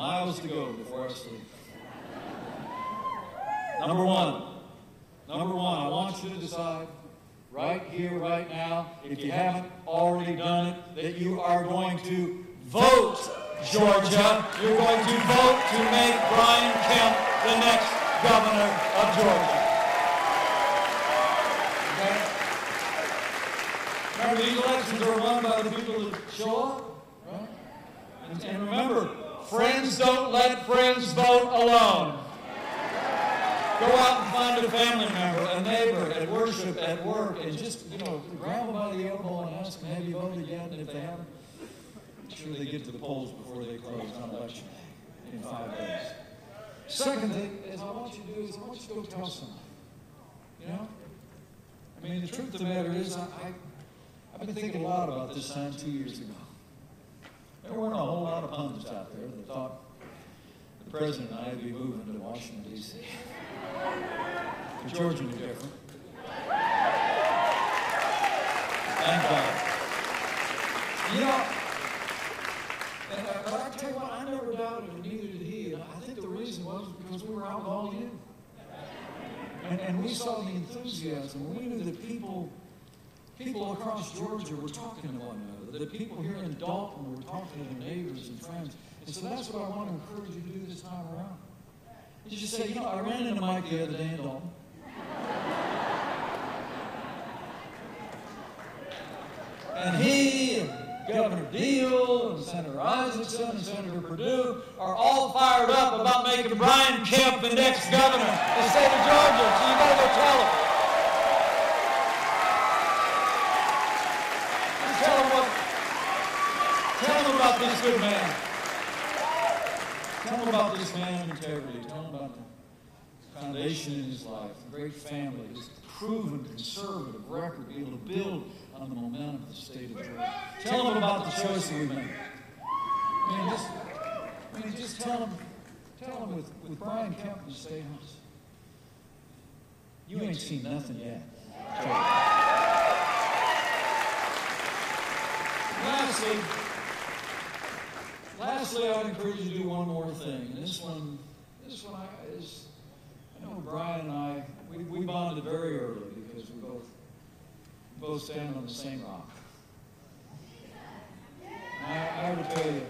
miles to go before I sleep. Number one, I want you to decide right here, right now, if you haven't already done it, that you are going to vote, Georgia. You're going to vote to make Brian Kemp the next governor of Georgia. Okay? Remember, these elections are won by the people that show up, right? And remember, friends don't let friends vote alone. Go out and find a family member, a neighbor, at worship, at work, and just, grab them by the elbow and ask them, have you voted yet? And if they haven't, make sure they get to the polls before they close on election day in 5 days. Second thing is I want you to do is I want you to go tell somebody. I mean, the truth of the matter is I've been thinking a lot about this time 2 years ago. There weren't a whole lot of pundits out there that thought the president and I would be moving to Washington, D.C. But Georgia knew different. Thank God. But I tell you what, I never doubted it, neither did he. And I think the reason was because we were out with all you. And we saw the enthusiasm. We knew that people across Georgia were talking to one another, that people here in Dalton were talking to their neighbors and friends. And so that's what I want to encourage you to do this time around. You just say, I ran into Mike the other day in Dalton. And he and Governor Deal and Senator Isaacson and Senator Perdue are all fired up about making Brian Kemp the next governor of the state of Georgia. So you got to go tell them. Tell them about this good man. Tell them about this man of integrity. Tell them about the foundation in his life, the great family, his proven conservative record, be able to build on the momentum of the state of Georgia. Tell them about the choice that we made. Just tell them with Brian Kemp in the State House. You ain't seen nothing yet. Lastly, I would encourage you to do one more thing. And this one I know Brian and I, we bonded very early because we both stand on the same rock. I would tell you,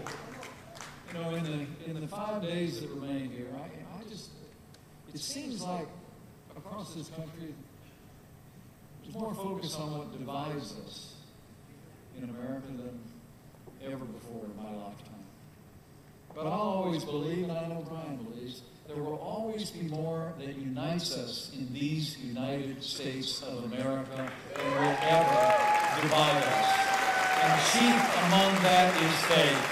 in the 5 days that remain here, it seems like across this country, there's more focus on what divides us in America than ever before in my lifetime. But I'll always believe, and I know Brian believes, there will always be more that unites us in these United States of America than will ever divide us. And chief among that is faith.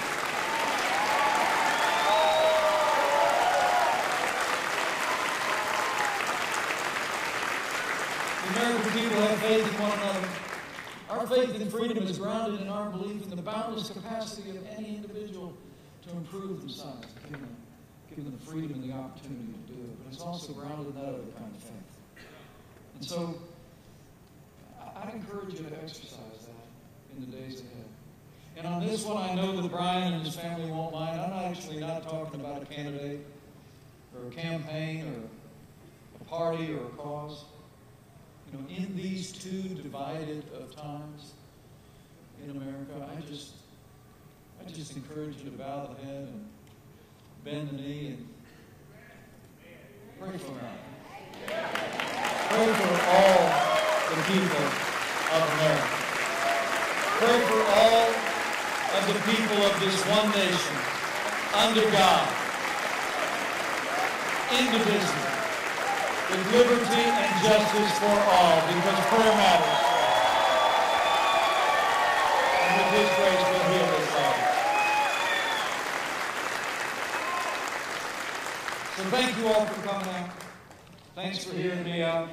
The American people have faith in one another. Our faith in freedom is grounded in our belief in the boundless capacity of any individual to improve themselves, give them the freedom and the opportunity to do it. But it's also grounded in that other kind of faith. And so, I'd encourage you to exercise that in the days ahead. And on this one, I know that Brian and his family won't mind. I'm actually not talking about a candidate or a campaign or a party or a cause. In these two divided of times in America, I just encourage you to bow the head and bend the knee and pray for America. Pray for all the people of America. Pray for all of the people of this one nation, under God, indivisible, with liberty and justice for all, because prayer matters. And with His grace, we'll heal this land. So thank you all for coming out. Thanks for hearing me out.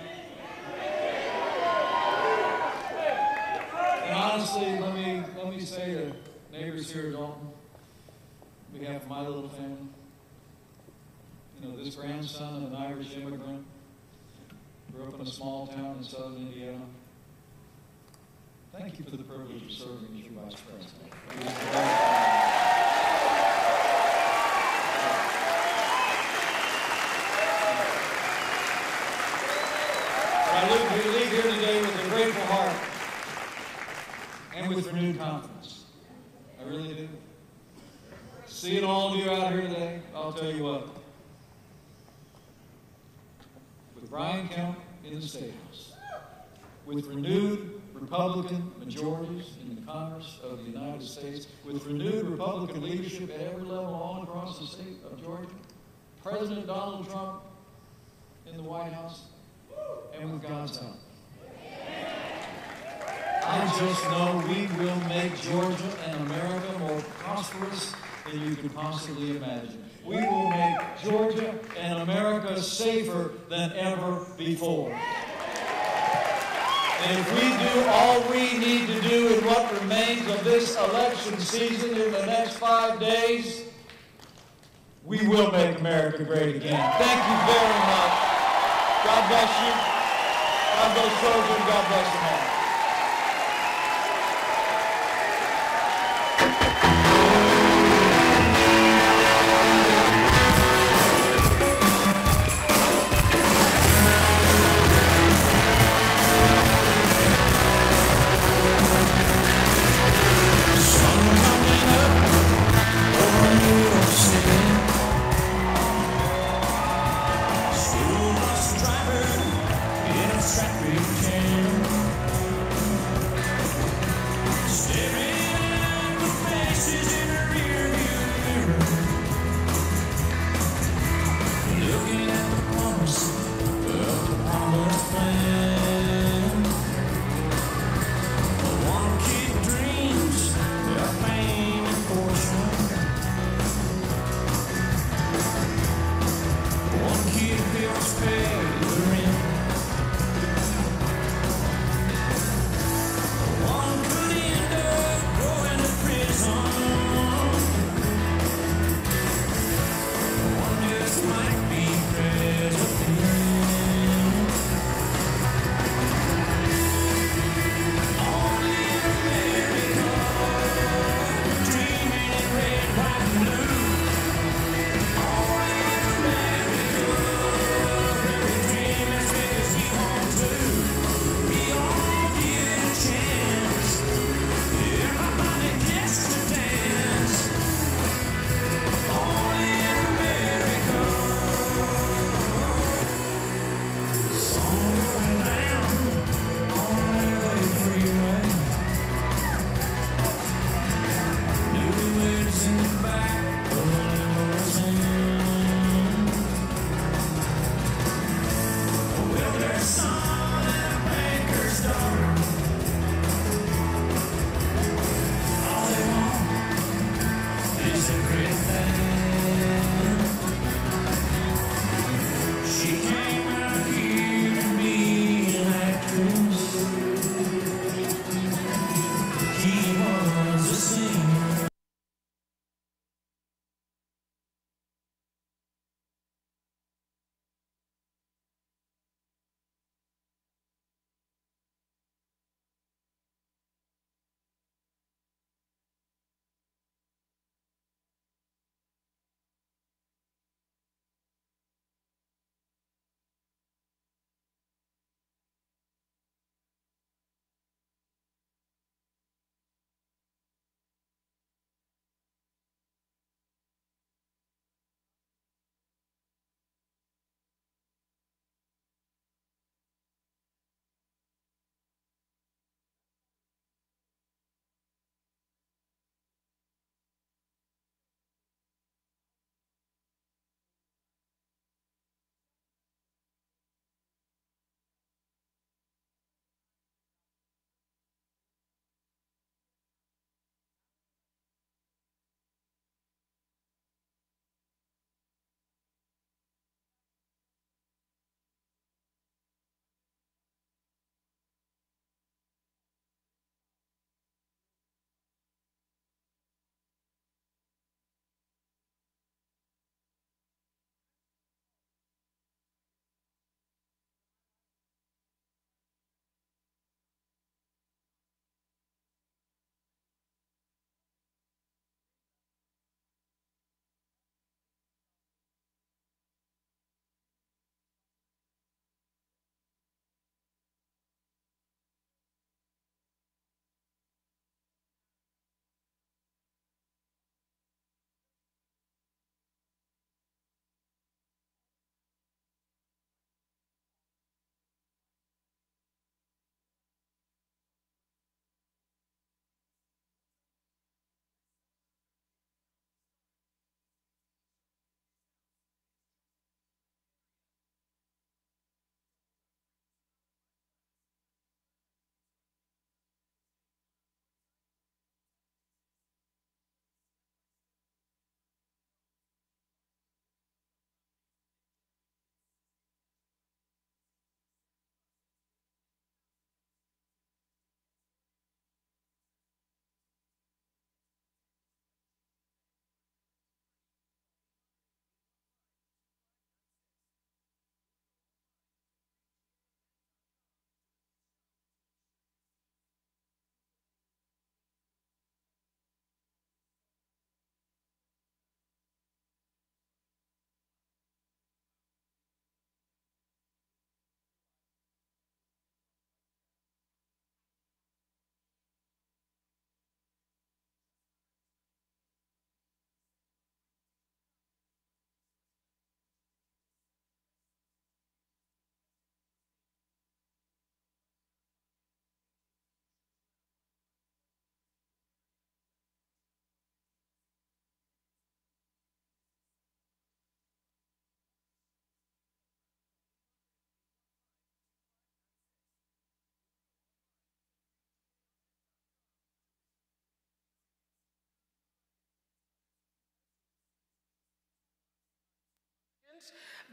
And honestly, let me say to neighbors here at Dalton, on behalf of my little family, this grandson of an Irish immigrant, grew up in a small town in southern Indiana. Thank you for the privilege of serving as your vice president. renewed confidence. I really do. Seeing all of you out here today, I'll tell you what. With Brian Kemp in the State House, with renewed Republican majorities in the Congress of the United States, with renewed Republican leadership at every level all across the state of Georgia, President Donald Trump in the White House, and with God's help. I just know we will make Georgia and America more prosperous than you could possibly imagine. We will make Georgia and America safer than ever before. And if we do all we need to do in what remains of this election season in the next 5 days, we will make America great again. Thank you very much. God bless you. God bless Georgia, and God bless America.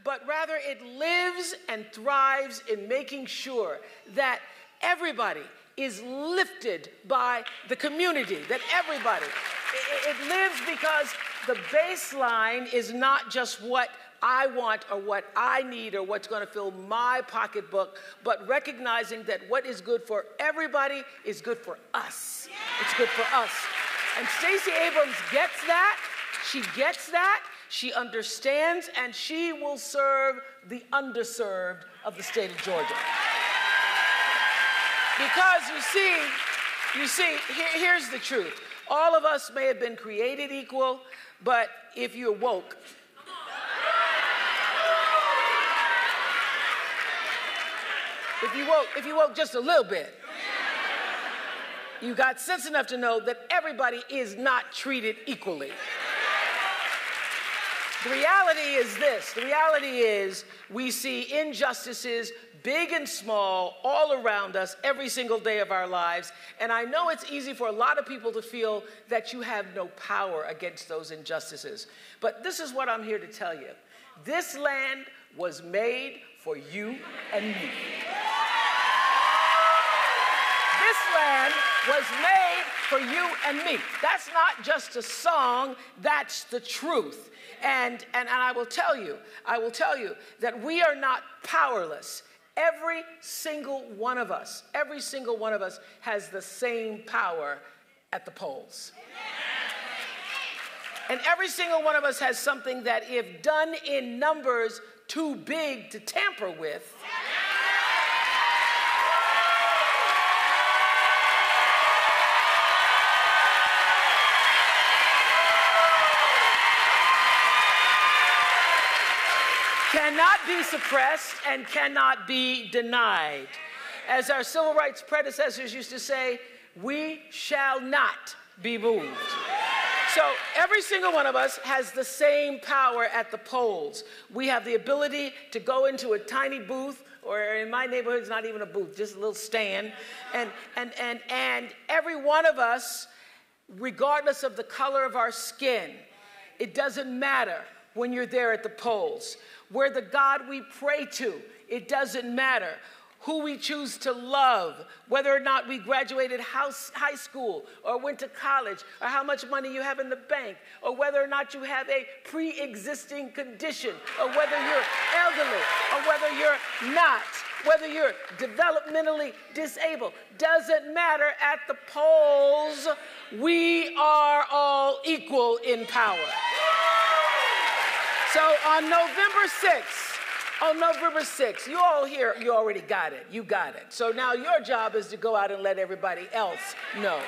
but rather it lives and thrives in making sure that everybody is lifted by the community, that everybody, it lives because the baseline is not just what I want or what I need or what's going to fill my pocketbook, but recognizing that what is good for everybody is good for us. It's good for us. And Stacey Abrams gets that. She gets that. She understands, and she will serve the underserved of the state of Georgia. Because you see, here's the truth. All of us may have been created equal, but if you're woke, if you woke just a little bit, you got sense enough to know that everybody is not treated equally. The reality is this. The reality is we see injustices, big and small, all around us every single day of our lives. And I know it's easy for a lot of people to feel that you have no power against those injustices. But this is what I'm here to tell you. This land was made for you and me. This land was made for you and me. That's not just a song, that's the truth. And I will tell you that we are not powerless. Every single one of us has the same power at the polls. And every single one of us has something that, if done in numbers too big to tamper with, cannot be suppressed and cannot be denied. As our civil rights predecessors used to say, we shall not be moved. So every single one of us has the same power at the polls. We have the ability to go into a tiny booth, or in my neighborhood, it's not even a booth, just a little stand. And every one of us, regardless of the color of our skin, it doesn't matter when you're there at the polls. We're the God we pray to. It doesn't matter who we choose to love, whether or not we graduated high school or went to college, or how much money you have in the bank, or whether or not you have a pre-existing condition, or whether you're elderly, or whether you're not, whether you're developmentally disabled. Doesn't matter at the polls. We are all equal in power. So on November 6th, you all here, you already got it. You got it. So now your job is to go out and let everybody else know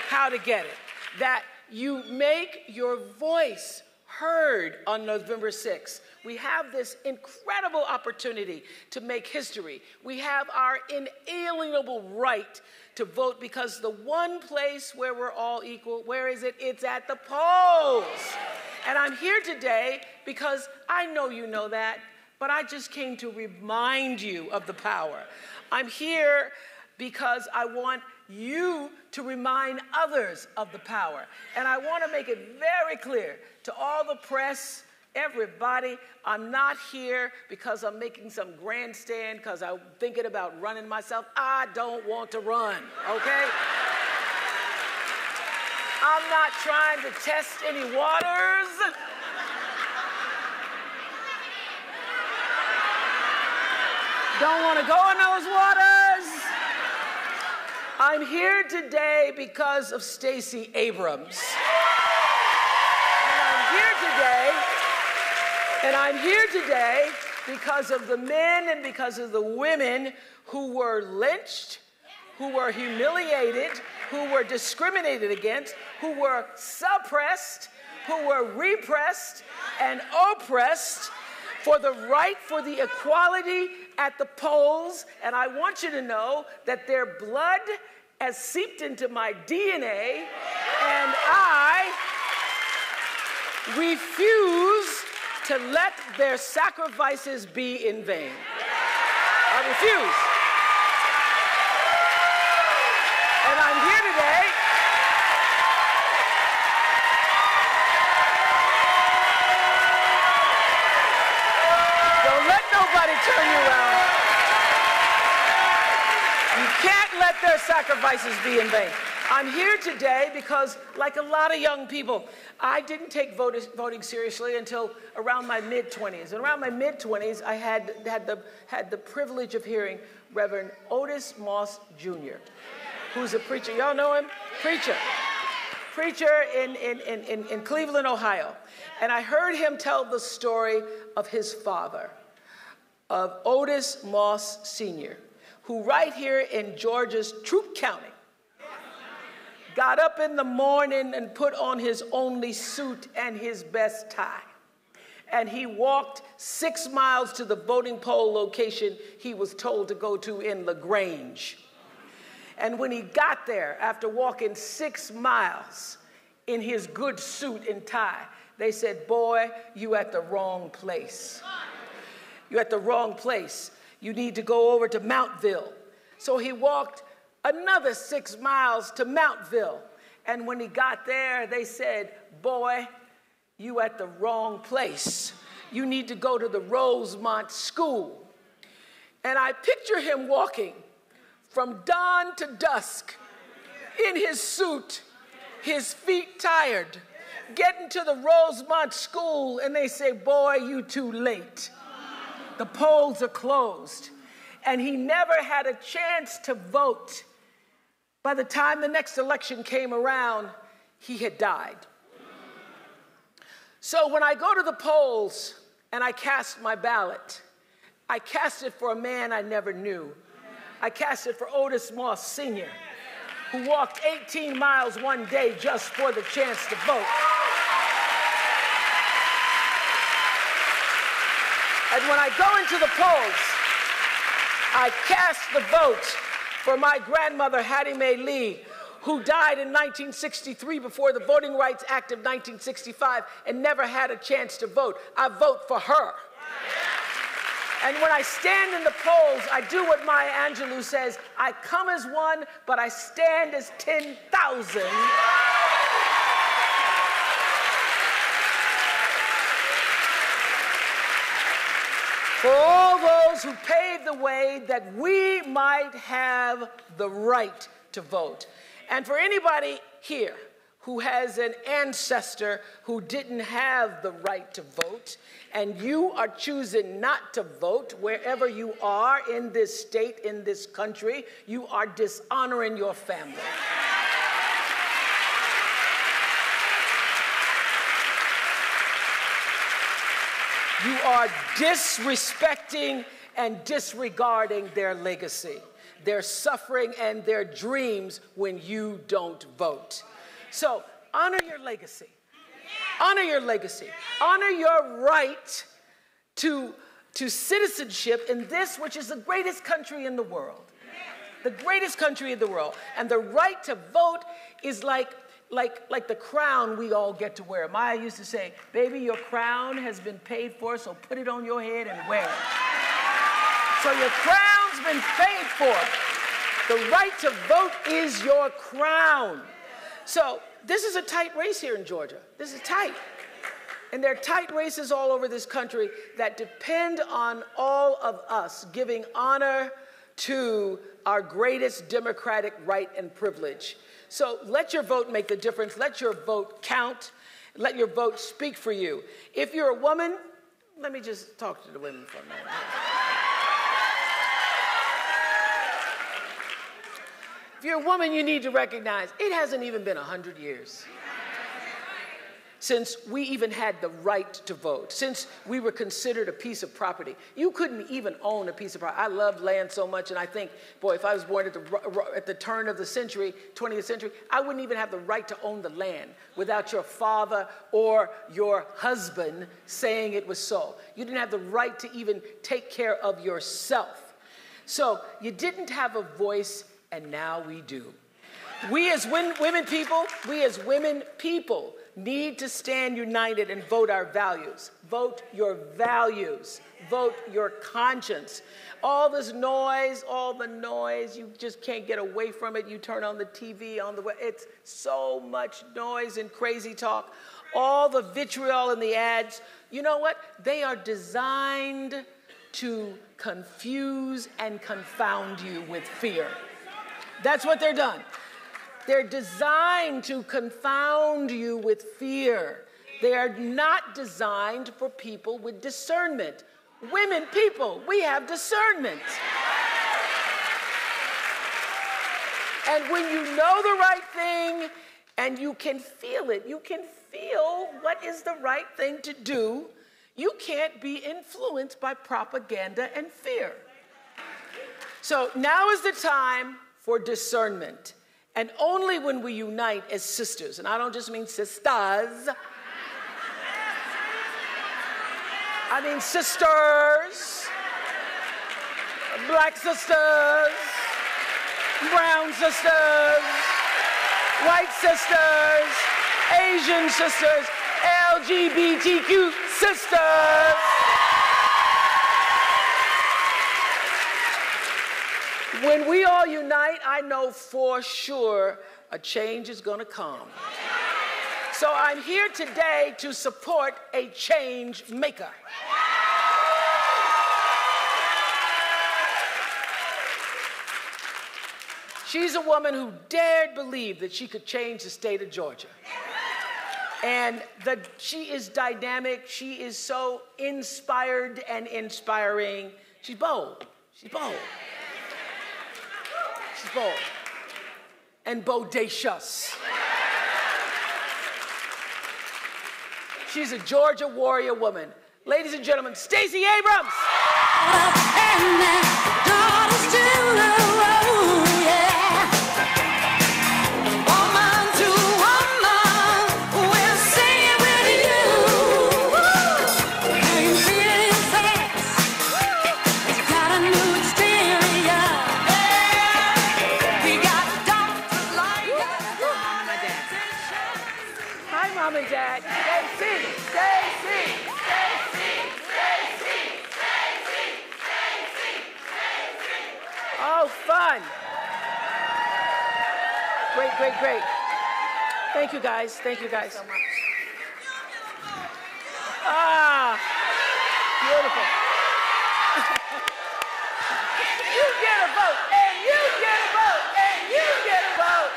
how to get it. That you make your voice heard on November 6th. We have this incredible opportunity to make history. We have our inalienable right to vote, because the one place where we're all equal, where is it? It's at the polls. And I'm here today because I know you know that, but I just came to remind you of the power. I'm here because I want you to remind others of the power. And I want to make it very clear to all the press, everybody, I'm not here because I'm making some grandstand, because I'm thinking about running myself. I don't want to run, okay? I'm not trying to test any waters. Don't want to go in those waters. I'm here today because of Stacey Abrams. And I'm here today because of the men and because of the women who were lynched, who were humiliated, who were discriminated against, who were suppressed, who were repressed and oppressed for the right for the equality at the polls. And I want you to know that their blood has seeped into my DNA, and I refuse to let their sacrifices be in vain. I refuse. And I'm here today to turn you around. You can't let their sacrifices be in vain. I'm here today because, like a lot of young people, I didn't take voting seriously until around my mid-20s. And around my mid-20s, I had the privilege of hearing Reverend Otis Moss Jr., who's a preacher. Y'all know him? Preacher in Cleveland, Ohio. And I heard him tell the story of his father, of Otis Moss Sr., who right here in Georgia's Troup County got up in the morning and put on his only suit and his best tie. And he walked 6 miles to the voting poll location he was told to go to in LaGrange. And when he got there, after walking 6 miles in his good suit and tie, they said, "Boy, you at the wrong place. You're at the wrong place. You need to go over to Mountville." So he walked another 6 miles to Mountville. And when he got there, they said, "Boy, you at the wrong place. You need to go to the Rosemont School." And I picture him walking from dawn to dusk in his suit, his feet tired, getting to the Rosemont School, and they say, "Boy, you too late. The polls are closed." And he never had a chance to vote. By the time the next election came around, he had died. So when I go to the polls and I cast my ballot, I cast it for a man I never knew. I cast it for Otis Moss Sr., who walked 18 miles one day just for the chance to vote. And when I go into the polls, I cast the vote for my grandmother, Hattie Mae Lee, who died in 1963 before the Voting Rights Act of 1965 and never had a chance to vote. I vote for her. And when I stand in the polls, I do what Maya Angelou says, I come as one, but I stand as 10,000. For all those who paved the way that we might have the right to vote. And for anybody here who has an ancestor who didn't have the right to vote, and you are choosing not to vote wherever you are in this state, in this country, you are dishonoring your family. You are disrespecting and disregarding their legacy, their suffering and their dreams when you don't vote. So honor your legacy. Honor your legacy. Honor your right to citizenship in this, which is the greatest country in the world. The greatest country in the world. And the right to vote is like the crown we all get to wear. Maya used to say, baby, your crown has been paid for, so put it on your head and wear it. So your crown's been paid for. The right to vote is your crown. So this is a tight race here in Georgia. This is tight. And there are tight races all over this country that depend on all of us giving honor to our greatest democratic right and privilege. So let your vote make the difference. Let your vote count. Let your vote speak for you. If you're a woman, let me just talk to the women for a minute. If you're a woman, you need to recognize it hasn't even been 100 years since we even had the right to vote, since we were considered a piece of property. You couldn't even own a piece of property. I love land so much, and I think, boy, if I was born at the turn of the century, 20th century, I wouldn't even have the right to own the land without your father or your husband saying it was so. You didn't have the right to even take care of yourself. So you didn't have a voice, and now we do. We as women people need to stand united and vote our values. Vote your values. Vote your conscience. All this noise, all the noise, you just can't get away from it. You turn on the TV, on the web. It's so much noise and crazy talk. All the vitriol in the ads. You know what? They are designed to confuse and confound you with fear. That's what they're done. They're designed to confound you with fear. They are not designed for people with discernment. Women, people, we have discernment. And when you know the right thing and you can feel it, you can feel what is the right thing to do, you can't be influenced by propaganda and fear. So now is the time for discernment. And only when we unite as sisters, and I don't just mean sisters, I mean sisters, black sisters, brown sisters, white sisters, Asian sisters, LGBTQ sisters. When we all unite, I know for sure a change is going to come. So I'm here today to support a change maker. She's a woman who dared believe that she could change the state of Georgia. And she is dynamic. She is so inspired and inspiring. She's bold. She's bold. She's bold. And bodacious. She's a Georgia warrior woman. Ladies and gentlemen, Stacey Abrams. Mom and Dad, Stacey, Stacey, Stacey, Stacey, Stacey, Stacey, Stacey. Oh, fun. Great, great, great. Thank you, guys. Thank you, guys. So much. Ah, beautiful. You get a vote, and you get a vote, and you get a vote.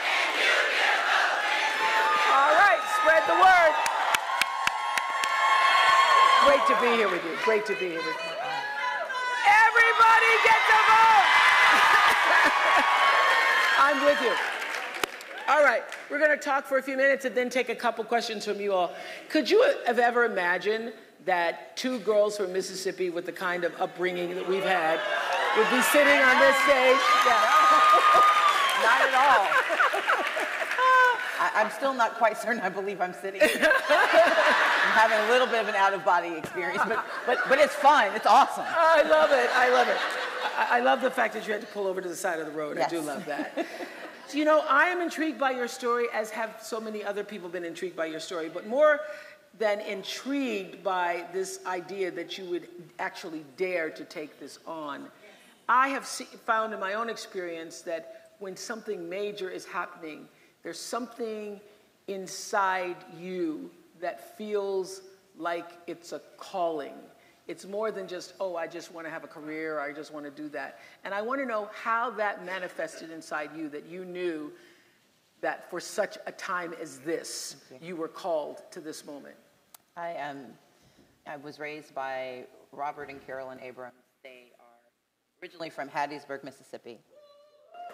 All right, spread the word. Great to be here with you. Great to be here with you. Everybody gets a vote. I'm with you. All right, we're going to talk for a few minutes and then take a couple questions from you all. Could you have ever imagined that two girls from Mississippi with the kind of upbringing that we've had would be sitting on this stage? Yeah. Not at all. I'm still not quite certain I believe I'm sitting here. I'm having a little bit of an out-of-body experience, but it's fun. It's awesome. I love it. I love it. I love the fact that you had to pull over to the side of the road. Yes. I do love that. So, you know, I am intrigued by your story, as have so many other people been intrigued by your story, but more than intrigued by this idea that you would actually dare to take this on. I have found in my own experience that when something major is happening, there's something inside you that feels like it's a calling. It's more than just, oh, I just want to have a career, or I just want to do that. And I want to know how that manifested inside you, that you knew that for such a time as this, you were called to this moment. I was raised by Robert and Carolyn Abrams. They are originally from Hattiesburg, Mississippi.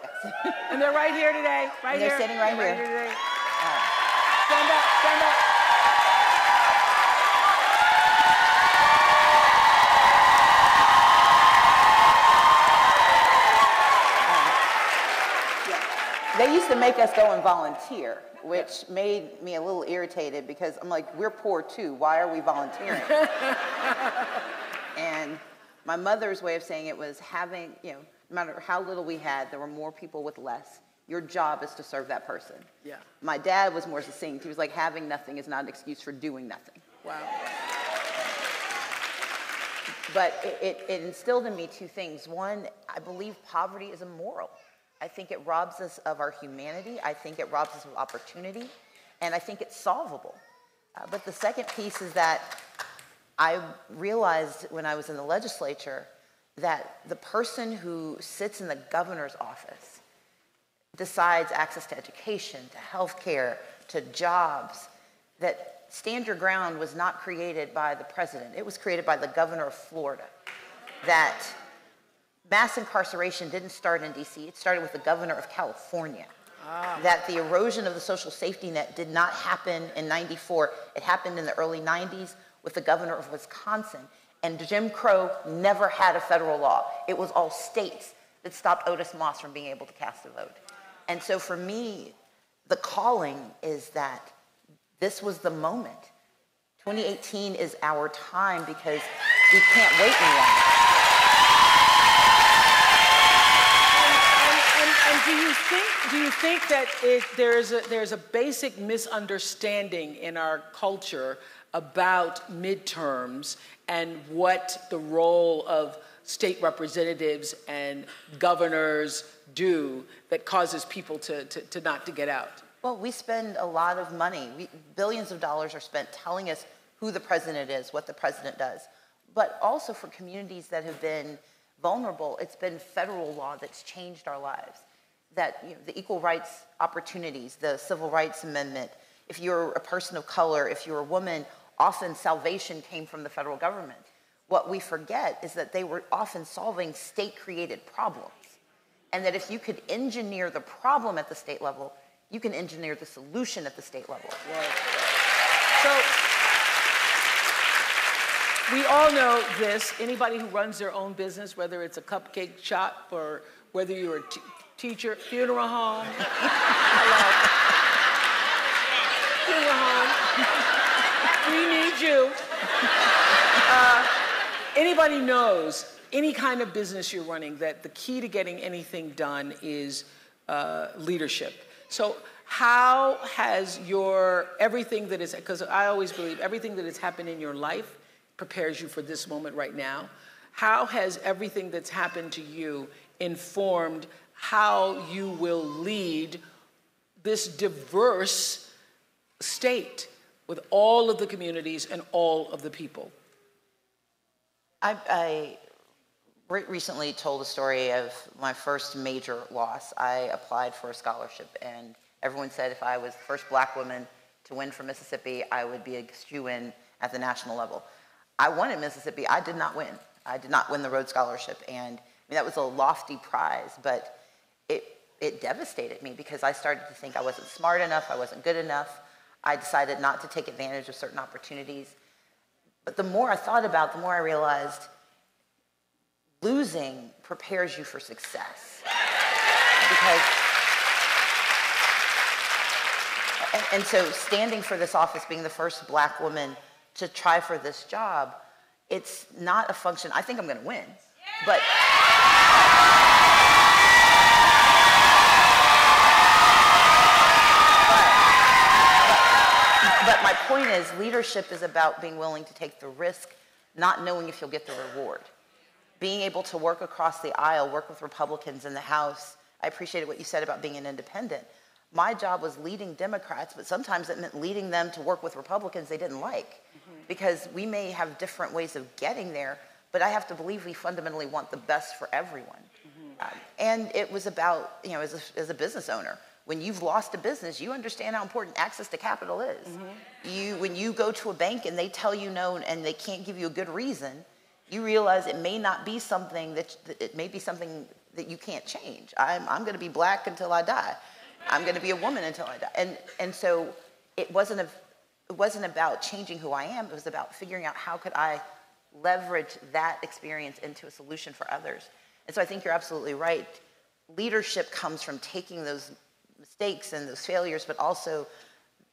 Yes. And they're right here today, right here. They're sitting right here. Today. Stand up, stand up. They used to make us go and volunteer, which made me a little irritated because I'm like, we're poor too. Why are we volunteering? And my mother's way of saying it was having, you know, no matter how little we had, there were more people with less. Your job is to serve that person. Yeah. My dad was more succinct. He was like, having nothing is not an excuse for doing nothing. Wow. But it instilled in me two things. One, I believe poverty is immoral. I think it robs us of our humanity. I think it robs us of opportunity. And I think it's solvable. But the second piece is that I realized when I was in the legislature that the person who sits in the governor's office decides access to education, to health care, to jobs, that Stand Your Ground was not created by the president. It was created by the governor of Florida. That mass incarceration didn't start in DC, it started with the governor of California. That the erosion of the social safety net did not happen in '94, it happened in the early '90s with the governor of Wisconsin. And Jim Crow never had a federal law. It was all states that stopped Otis Moss from being able to cast a vote. And so for me, the calling is that this was the moment. 2018 is our time because we can't wait any longer. And do you think that there's a basic misunderstanding in our culture about midterms and what the role of state representatives and governors do that causes people to not to get out? Well, we spend a lot of money. Billions of dollars are spent telling us who the president is, what the president does. But also for communities that have been vulnerable, it's been federal law that's changed our lives. That the equal rights opportunities, the Civil Rights Amendment, if you're a person of color, if you're a woman, often salvation came from the federal government. What we forget is that they were often solving state-created problems. And that if you could engineer the problem at the state level, you can engineer the solution at the state level. Right. So we all know this. Anybody who runs their own business, whether it's a cupcake shop or whether you're a teacher, funeral home. Hello. Funeral home. We need you. Anybody knows, any kind of business you're running, that the key to getting anything done is leadership. So how has everything that is, because I always believe everything that has happened in your life prepares you for this moment right now. How has everything that's happened to you informed how you will lead this diverse state with all of the communities and all of the people? I recently told a story of my first major loss. I applied for a scholarship, and everyone said if I was the first black woman to win from Mississippi, I would be a shoo-in at the national level. I won in Mississippi. I did not win. I did not win the Rhodes Scholarship, and that was a lofty prize, but it devastated me because I started to think I wasn't smart enough, I wasn't good enough. I decided not to take advantage of certain opportunities. But the more I thought about it, the more I realized losing prepares you for success. And so standing for this office, being the first black woman to try for this job, it's not a function, I think I'm gonna win, but my point is, leadership is about being willing to take the risk, not knowing if you'll get the reward. Being able to work across the aisle, work with Republicans in the House. I appreciated what you said about being an independent. My job was leading Democrats, but sometimes it meant leading them to work with Republicans they didn't like. Because we may have different ways of getting there, but I have to believe we fundamentally want the best for everyone. And it was about, as a business owner, when you've lost a business, you understand how important access to capital is. When you go to a bank and they tell you no and they can't give you a good reason, you realize it may not be something it may be something that you can't change. I'm going to be black until I die. I'm going to be a woman until I die. And so it wasn't about changing who I am. It was about figuring out how could I leverage that experience into a solution for others. And so I think you're absolutely right. Leadership comes from taking those mistakes and those failures, but also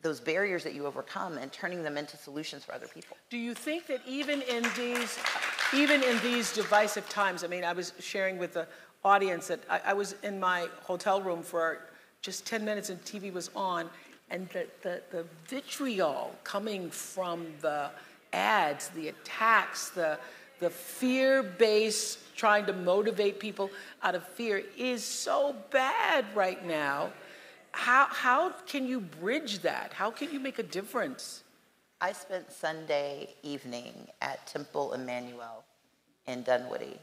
those barriers that you overcome and turning them into solutions for other people. Do you think that even in these divisive times, I was sharing with the audience that I was in my hotel room for just 10 minutes and TV was on, and the vitriol coming from the ads, the attacks, the fear-based trying to motivate people out of fear is so bad right now. How can you bridge that? How can you make a difference? I spent Sunday evening at Temple Emmanuel in Dunwoody.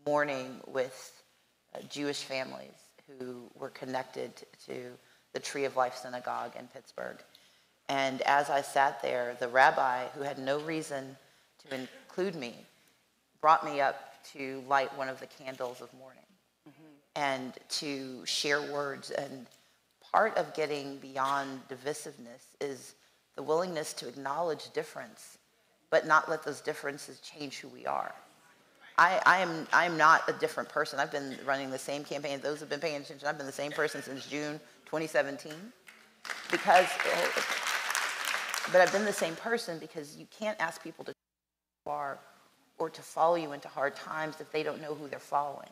mourning with Jewish families who were connected to the Tree of Life Synagogue in Pittsburgh. And as I sat there, the rabbi, who had no reason to include me, brought me up to light one of the candles of mourning and to share words. And part of getting beyond divisiveness is the willingness to acknowledge difference, but not let those differences change who we are. I am not a different person. I've been running the same campaign. Those who've been paying attention, I've been the same person since June 2017. But I've been the same person because you can't ask people to who you are or to follow you into hard times if they don't know who they're following.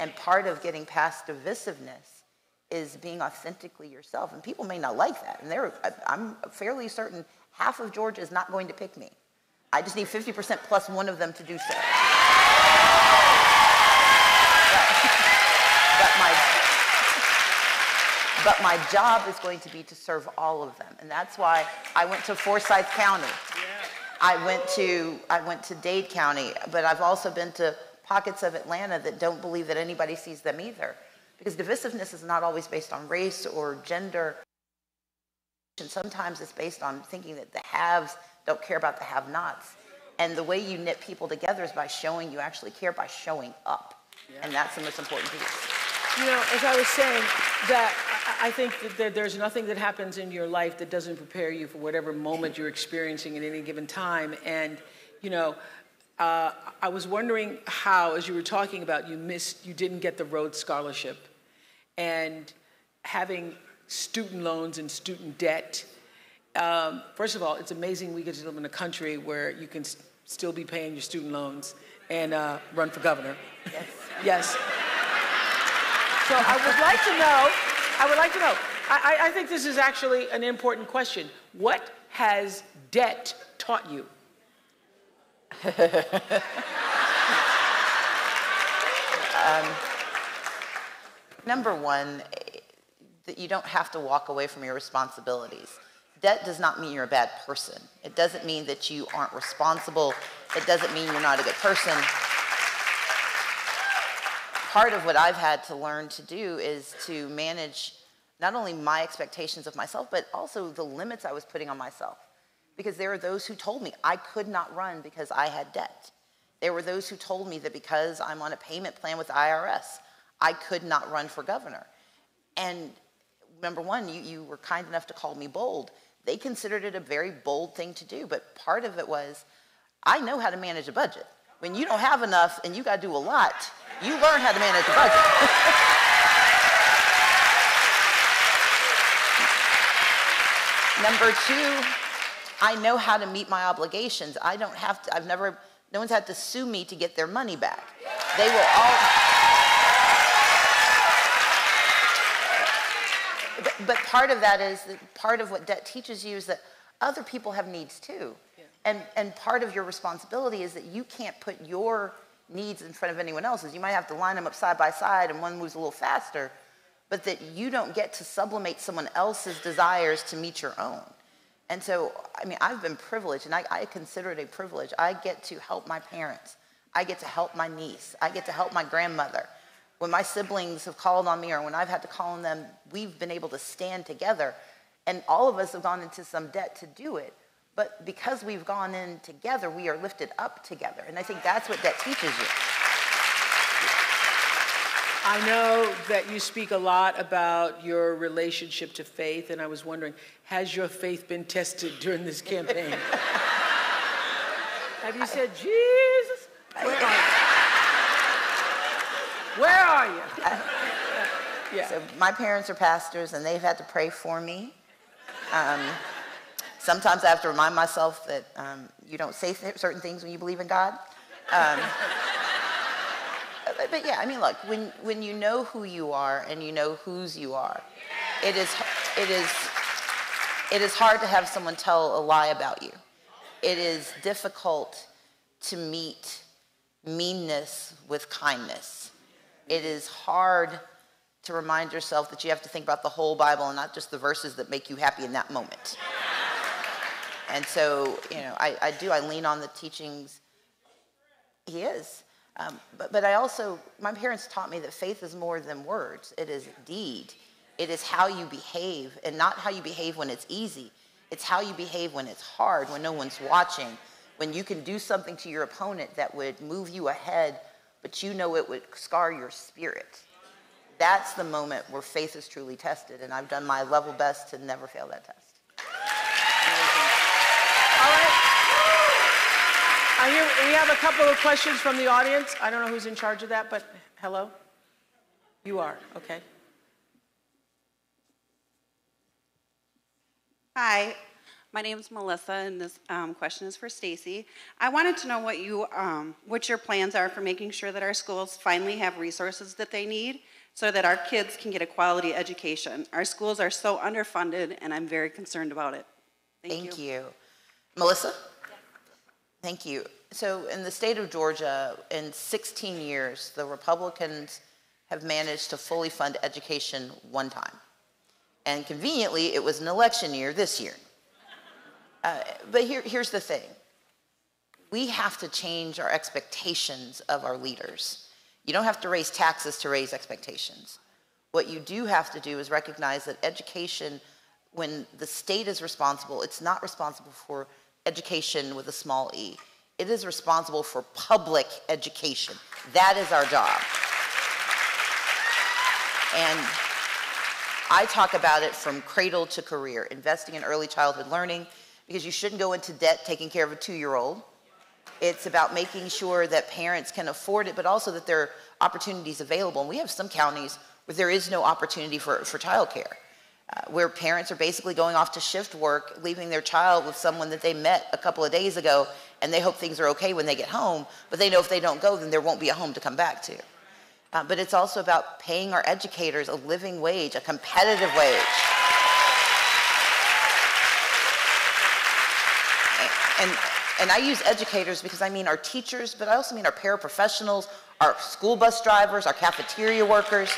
And part of getting past divisiveness is being authentically yourself. And people may not like that. And I'm fairly certain half of Georgia is not going to pick me. I just need 50% plus one of them to do so. But my job is going to be to serve all of them. And that's why I went to Forsyth County. I went to Dade County, but I've also been to pockets of Atlanta that don't believe that anybody sees them either. Because divisiveness is not always based on race or gender. And sometimes it's based on thinking that the haves don't care about the have-nots. And the way you knit people together is by showing you actually care, by showing up. And that's the most important piece. You know, as I was saying, that I think that there's nothing that happens in your life that doesn't prepare you for whatever moment you're experiencing at any given time. And, you know, I was wondering how, as you were talking about, you didn't get the Rhodes Scholarship. And having student loans and student debt, first of all, it's amazing we get to live in a country where you can still be paying your student loans and run for governor. Yes. Yes. So I would like to know, I think this is actually an important question. What has debt taught you? Number one, that you don't have to walk away from your responsibilities. Debt does not mean you're a bad person. It doesn't mean that you aren't responsible. It doesn't mean you're not a good person. Part of what I've had to learn to do is to manage not only my expectations of myself, but also the limits I was putting on myself. Because there are those who told me I could not run because I had debt. There were those who told me that because I'm on a payment plan with the IRS, I could not run for governor. And number one, you were kind enough to call me bold. They considered it a very bold thing to do, but part of it was, I know how to manage a budget. When you don't have enough and you got to do a lot, you learn how to manage a budget. Number two, I know how to meet my obligations. I don't have to, no one's had to sue me to get their money back. They will all. But part of that is that part of what debt teaches you is that other people have needs too. Yeah. And part of your responsibility is that you can't put your needs in front of anyone else's. You might have to line them up side by side and one moves a little faster, but that you don't get to sublimate someone else's desires to meet your own. And so, I mean, I've been privileged, and I consider it a privilege. I get to help my parents. I get to help my niece. I get to help my grandmother. When my siblings have called on me or when I've had to call on them, we've been able to stand together. And all of us have gone into some debt to do it. But because we've gone in together, we are lifted up together. And I think that's what debt teaches you. I know that you speak a lot about your relationship to faith, and I was wondering, has your faith been tested during this campaign? Have you said, Jesus, where are you? Where are you? Yeah. So my parents are pastors, and they've had to pray for me. Sometimes I have to remind myself that you don't say certain things when you believe in God. But yeah, I mean, look, when you know who you are and you know whose you are, it is hard to have someone tell a lie about you. It is difficult to meet meanness with kindness. It is hard to remind yourself that you have to think about the whole Bible and not just the verses that make you happy in that moment. And so, you know, I lean on the teachings. He is. But I also, my parents taught me that faith is more than words. It is deed. It is how you behave, and not how you behave when it's easy. It's how you behave when it's hard, when no one's watching, when you can do something to your opponent that would move you ahead, but you know it would scar your spirit. That's the moment where faith is truly tested, and I've done my level best to never fail that test. All right. We have a couple of questions from the audience. I don't know who's in charge of that, but hello? You are, okay. Hi, my name is Melissa, and this question is for Stacey. I wanted to know what your plans are for making sure that our schools finally have resources that they need so that our kids can get a quality education. Our schools are so underfunded, and I'm very concerned about it. Thank you. Melissa? Yeah. Thank you. So in the state of Georgia, in 16 years, the Republicans have managed to fully fund education one time. And conveniently, it was an election year this year. But here's the thing. We have to change our expectations of our leaders. You don't have to raise taxes to raise expectations. What you do have to do is recognize that education, when the state is responsible, it's not responsible for education with a small e. It is responsible for public education. That is our job. And I talk about it from cradle to career, investing in early childhood learning, because you shouldn't go into debt taking care of a 2-year-old. It's about making sure that parents can afford it, but also that there are opportunities available. And we have some counties where there is no opportunity for childcare, where parents are basically going off to shift work, leaving their child with someone that they met a couple of days ago, and they hope things are okay when they get home, but they know if they don't go, then there won't be a home to come back to. But it's also about paying our educators a living wage, a competitive wage. And I use educators because I mean our teachers, but I also mean our paraprofessionals, our school bus drivers, our cafeteria workers.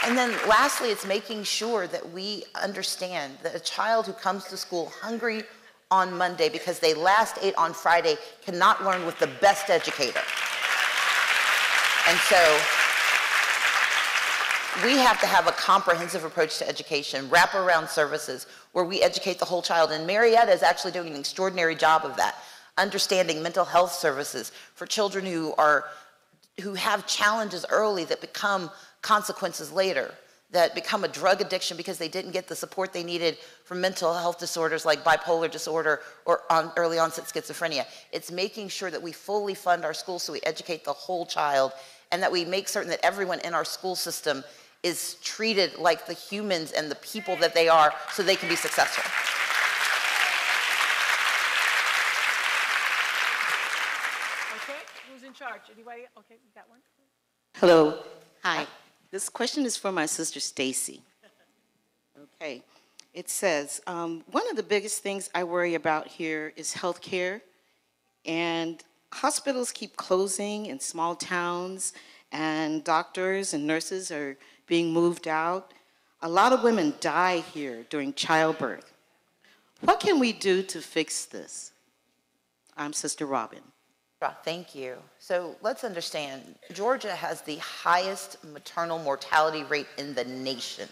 And then lastly, it's making sure that we understand that a child who comes to school hungry on Monday because they last ate on Friday cannot learn with the best educator. And so we have to have a comprehensive approach to education, wraparound services, where we educate the whole child. And Marietta is actually doing an extraordinary job of that, understanding mental health services for children who have challenges early that become consequences later, that become a drug addiction because they didn't get the support they needed for mental health disorders like bipolar disorder or early onset schizophrenia. It's making sure that we fully fund our schools so we educate the whole child, and that we make certain that everyone in our school system is treated like the humans and the people that they are so they can be successful. Okay, who's in charge? Anybody? Okay, we got one. Hello. Hi. This question is for my sister Stacey. Okay. It says, one of the biggest things I worry about here is health care, and hospitals keep closing in small towns, and doctors and nurses are being moved out. A lot of women die here during childbirth. What can we do to fix this? I'm Sister Robin. Thank you. So let's understand, Georgia has the highest maternal mortality rate in the nation.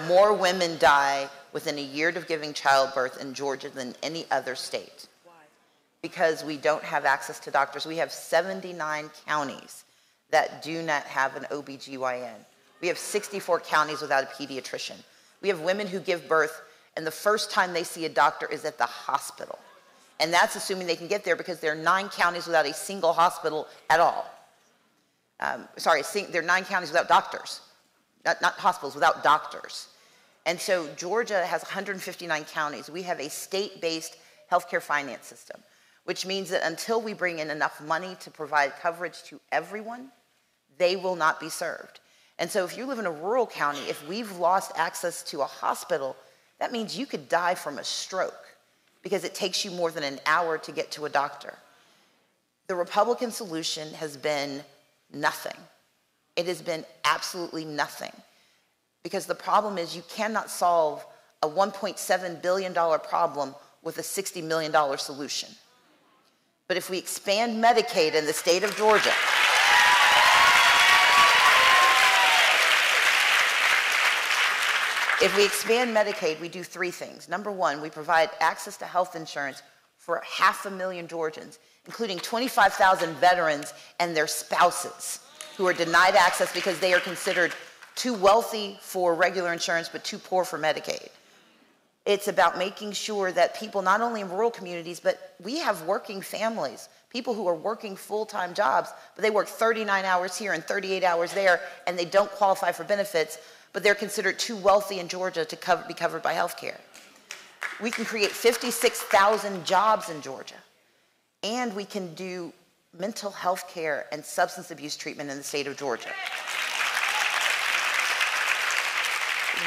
More women die within a year of giving childbirth in Georgia than any other state. Why? Because we don't have access to doctors. We have 79 counties that do not have an OBGYN. We have 64 counties without a pediatrician. We have women who give birth, and the first time they see a doctor is at the hospital. And that's assuming they can get there because there are 9 counties without a single hospital at all. There are 9 counties without doctors, not hospitals, without doctors. And so Georgia has 159 counties. We have a state-based healthcare finance system, which means that until we bring in enough money to provide coverage to everyone, they will not be served. And so if you live in a rural county, if we've lost access to a hospital, that means you could die from a stroke because it takes you more than an hour to get to a doctor. The Republican solution has been nothing. It has been absolutely nothing. Because the problem is you cannot solve a $1.7 billion problem with a $60 million solution. But if we expand Medicaid in the state of Georgia, if we expand Medicaid, we do three things. Number one, we provide access to health insurance for 500,000 Georgians, including 25,000 veterans and their spouses who are denied access because they are considered too wealthy for regular insurance but too poor for Medicaid. It's about making sure that people, not only in rural communities, but we have working families, people who are working full-time jobs, but they work 39 hours here and 38 hours there, and they don't qualify for benefits, but they're considered too wealthy in Georgia to be covered by health care. We can create 56,000 jobs in Georgia, and we can do mental health care and substance abuse treatment in the state of Georgia.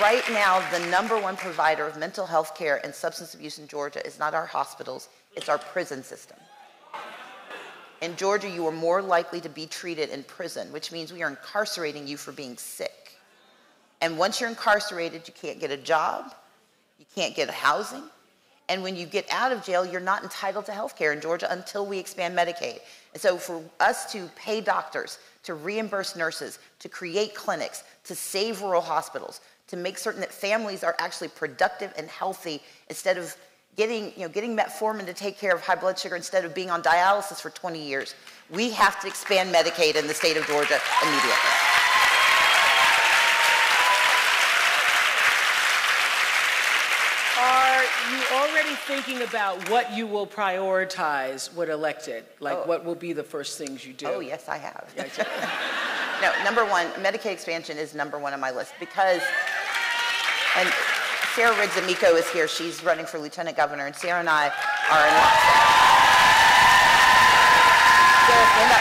Right now, the #1 provider of mental health care and substance abuse in Georgia is not our hospitals, it's our prison system. In Georgia, you are more likely to be treated in prison, which means we are incarcerating you for being sick. And once you're incarcerated, you can't get a job, you can't get housing, and when you get out of jail, you're not entitled to health care in Georgia until we expand Medicaid. And so for us to pay doctors, to reimburse nurses, to create clinics, to save rural hospitals, to make certain that families are actually productive and healthy instead of getting metformin to take care of high blood sugar instead of being on dialysis for 20 years. We have to expand Medicaid in the state of Georgia immediately. Are you already thinking about what you will prioritize when elected? Like what will be the first things you do? Oh, yes, I have. No, #1, Medicaid expansion is #1 on my list because, and Sarah Riggs-Amico is here. She's running for lieutenant governor, and Sarah and I are in lockstep. Sarah, stand up.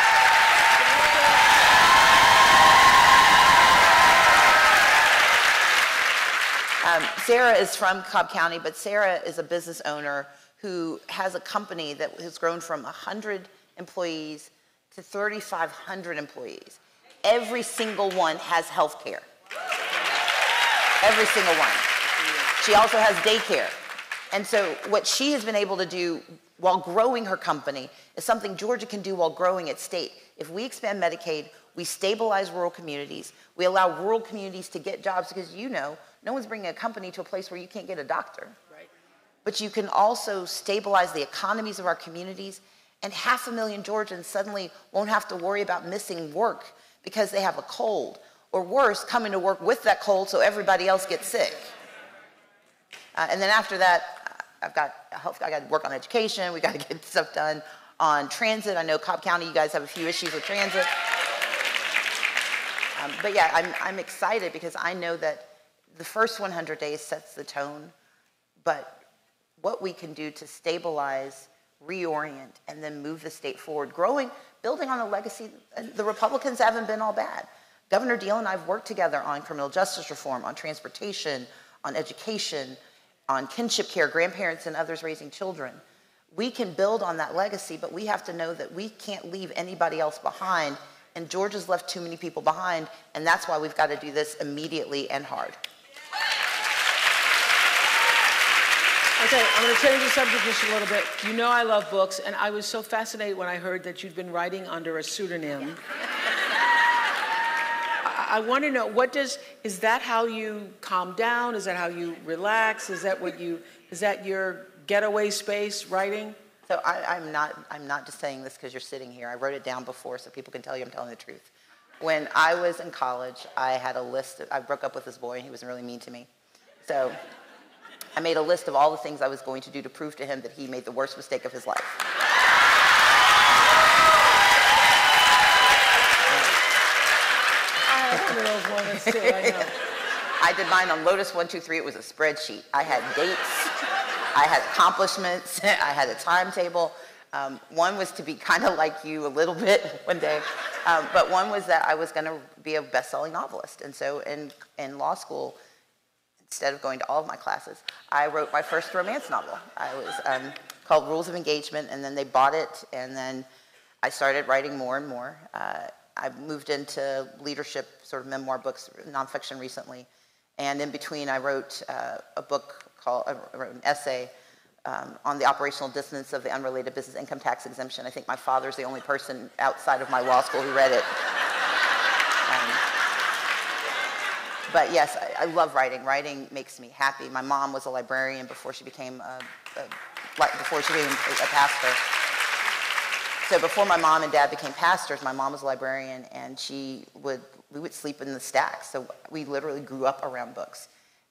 Sarah is from Cobb County, but Sarah is a business owner who has a company that has grown from 100 employees to 3,500 employees. Every single one has health care. Every single one. She also has daycare. And so what she has been able to do while growing her company is something Georgia can do while growing its state. If we expand Medicaid, we stabilize rural communities. We allow rural communities to get jobs because no one's bringing a company to a place where you can't get a doctor. Right. But you can also stabilize the economies of our communities, and 500,000 Georgians suddenly won't have to worry about missing work because they have a cold, or worse, coming to work with that cold so everybody else gets sick. And then after that, I got to work on education. We got to get stuff done on transit. I know Cobb County, you guys have a few issues with transit. But yeah, I'm excited because I know that the first 100 days sets the tone, but what we can do to stabilize, reorient, and then move the state forward, building on a legacy. The Republicans haven't been all bad. Governor Deal and I have worked together on criminal justice reform, on transportation, on education, on kinship care, grandparents and others raising children. We can build on that legacy, but we have to know that we can't leave anybody else behind, and Georgia's left too many people behind, and that's why we've got to do this immediately and hard. Okay, I'm going to change the subject just a little bit. You know I love books, and I was so fascinated when I heard that you'd been writing under a pseudonym. I want to know, is that how you calm down? Is that how you relax? Is that your getaway space, writing? So I'm not just saying this because you're sitting here. I wrote it down before so people can tell you I'm telling the truth. When I was in college, I had a list. I broke up with this boy, and he was really mean to me. So I made a list of all the things I was going to do to prove to him that he made the worst mistake of his life. I have one of those moments too, I know. I did mine on Lotus 1, 2, 3. It was a spreadsheet. I had dates. I had accomplishments. I had a timetable. One was to be kind of like you a little bit one day. But one was that I was going to be a best-selling novelist. And so in law school, instead of going to all of my classes, I wrote my first romance novel. I was called Rules of Engagement, and then they bought it, and then I started writing more and more. I moved into leadership, sort of memoir books, nonfiction recently, and in between I wrote a book I wrote an essay on the operational dissonance of the unrelated business income tax exemption. I think my father's the only person outside of my law school who read it. But yes, I love writing. Writing makes me happy. My mom was a librarian before she became a pastor. So before my mom and dad became pastors, my mom was a librarian, and we would sleep in the stacks. So we literally grew up around books.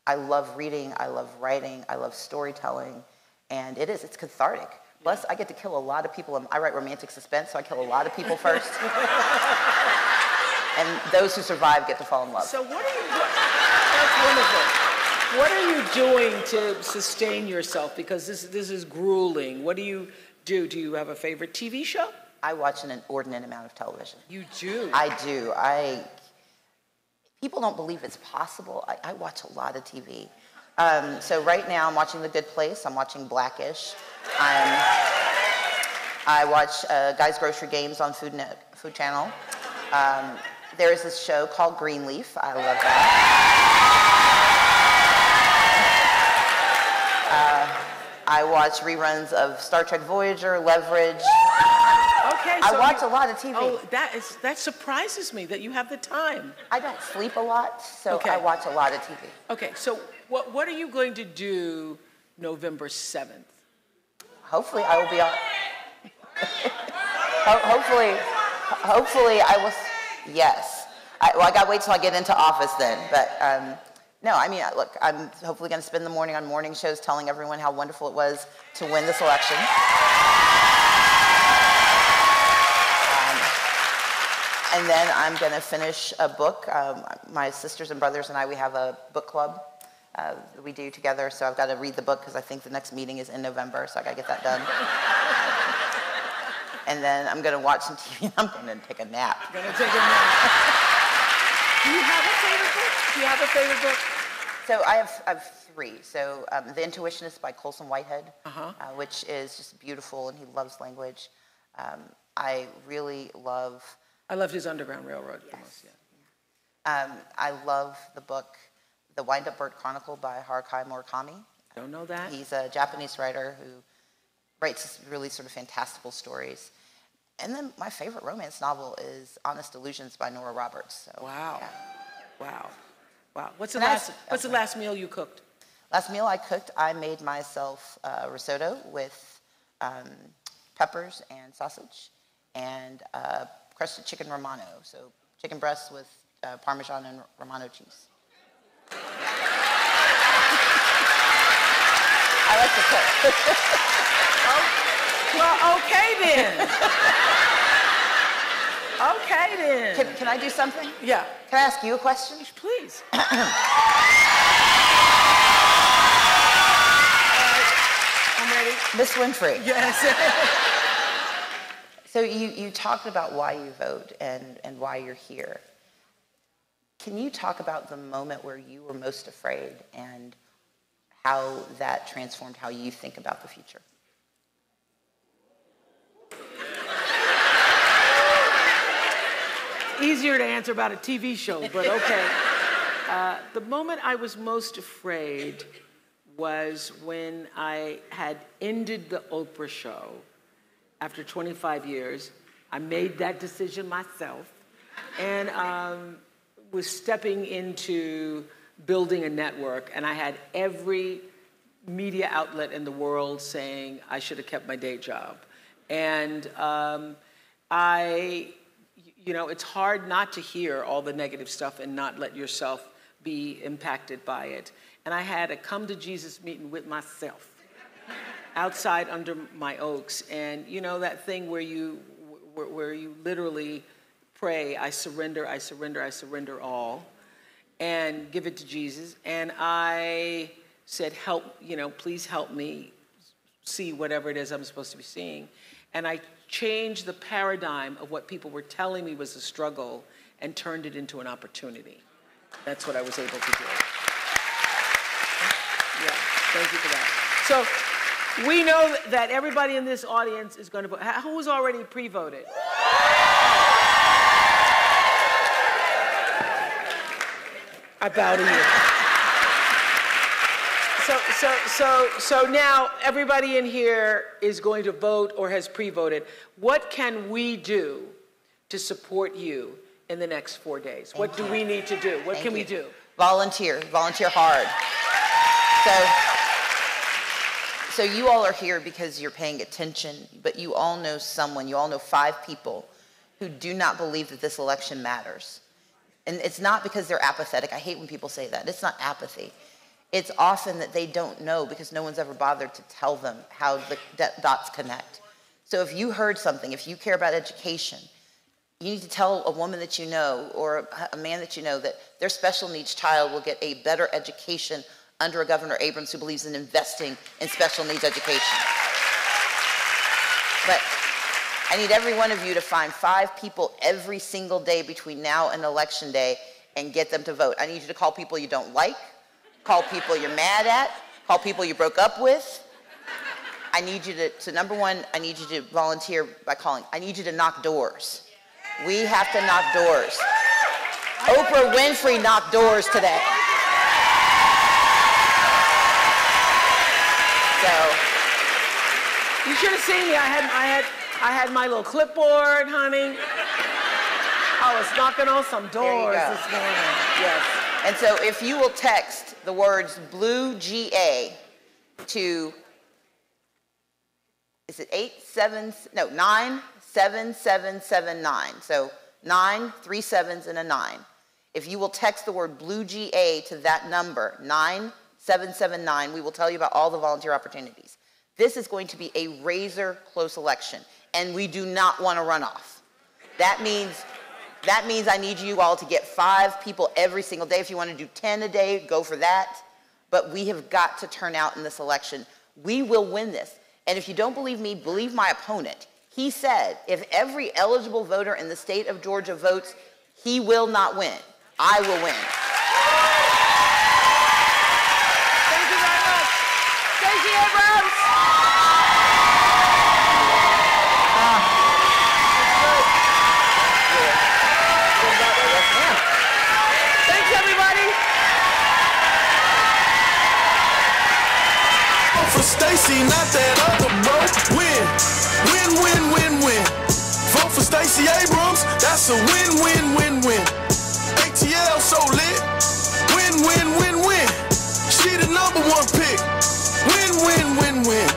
I love reading, I love writing, I love storytelling, and it's cathartic. Plus, I get to kill a lot of people. I write romantic suspense, so I kill a lot of people first. And those who survive get to fall in love. So what are you doing? That's wonderful. What are you doing to sustain yourself? Because this is grueling. What do you do? Do you have a favorite TV show? I watch an inordinate amount of television. You do? I do. People don't believe it's possible. I watch a lot of TV. So right now I'm watching The Good Place. I'm watching Blackish. I watch Guys Grocery Games on Food Channel. There is this show called Greenleaf. I love that. I watch reruns of Star Trek Voyager, Leverage. Okay, I watch a lot of TV. Oh, that surprises me that you have the time. I don't sleep a lot, so I watch a lot of TV. Okay, so what are you going to do November 7th? Hopefully I will be on. Hopefully I will. Yes. I got to wait till I get into office then. But no, I mean, look, I'm hopefully going to spend the morning on morning shows telling everyone how wonderful it was to win this election. And then I'm going to finish a book. My sisters and brothers and I, we have a book club that we do together. So I've got to read the book because I think the next meeting is in November. So I got to get that done. And then I'm going to watch some TV. I'm going to take a nap. Going to take a nap. Do you have a favorite book? Do you have a favorite book? So I have three. So The Intuitionist by Colson Whitehead, which is just beautiful, and he loves language. I really love... I loved his Underground Railroad. Yes. Yeah. I love the book The Wind-Up Bird Chronicle by Haruki Murakami. I don't know that. He's a Japanese writer who writes really sort of fantastical stories. And then my favorite romance novel is Honest Illusions by Nora Roberts. So, wow. Yeah. Wow. Wow. What's the last meal you cooked? Last meal I cooked, I made myself risotto with peppers and sausage and crusted chicken romano. So chicken breasts with Parmesan and Romano cheese. I like to cook. Well, okay then. Okay then. Can I do something? Yeah. Can I ask you a question? Please. I'm ready. Miss Winfrey. Yes. So you talked about why you vote and why you're here. Can you talk about the moment where you were most afraid and how that transformed how you think about the future? Easier to answer about a TV show, but okay. The moment I was most afraid was when I had ended the Oprah show after 25 years. I made that decision myself and was stepping into building a network, and I had every media outlet in the world saying I should have kept my day job. And it's hard not to hear all the negative stuff and not let yourself be impacted by it. And I had a come to Jesus meeting with myself outside under my oaks. And you know that thing where you literally pray, I surrender, I surrender, I surrender all, and give it to Jesus. And I said, please help me see whatever it is I'm supposed to be seeing. And I changed the paradigm of what people were telling me was a struggle and turned it into an opportunity. That's what I was able to do. Yeah, thank you for that. So we know that everybody in this audience is going to vote. Who's already pre-voted? I bow to you. So now everybody in here is going to vote or has pre-voted. What can we do to support you in the next 4 days? What do we need to do? What can we do? Volunteer hard. So you all are here because you're paying attention, but you all know someone, you all know 5 people who do not believe that this election matters. And it's not because they're apathetic. I hate when people say that. It's not apathy. It's often that they don't know because no one's ever bothered to tell them how the dots connect. So if you heard something, if you care about education, you need to tell a woman that you know or a man that you know that their special needs child will get a better education under a Governor Abrams who believes in investing in special needs education. But I need every one of you to find 5 people every single day between now and Election Day and get them to vote. I need you to call people you don't like, call people you're mad at, call people you broke up with. I need you to, so number one, I need you to volunteer by calling. I need you to knock doors. We have to knock doors. Oprah Winfrey knocked doors today. So you should have seen me. I had my little clipboard, honey. I was knocking on some doors this morning. Yes. And so if you will text the words Blue GA to, is it 97779. So 9, 3 7s and a 9. If you will text the word Blue GA to that number, 9779, we will tell you about all the volunteer opportunities. This is going to be a razor close election, and we do not want a runoff. That means I need you all to get 5 people every single day. If you want to do 10 a day, go for that. But we have got to turn out in this election. We will win this. And if you don't believe me, believe my opponent. He said if every eligible voter in the state of Georgia votes, he will not win. I will win. Thank you very much. Stacey Abrams. Thanks, everybody. For Stacey, not that other bro. Win, win, win, win, win. Vote for Stacey Abrams, that's a win, win, win, win. ATL so lit. Win, win, win, win. She the #1 pick. Win, win, win, win.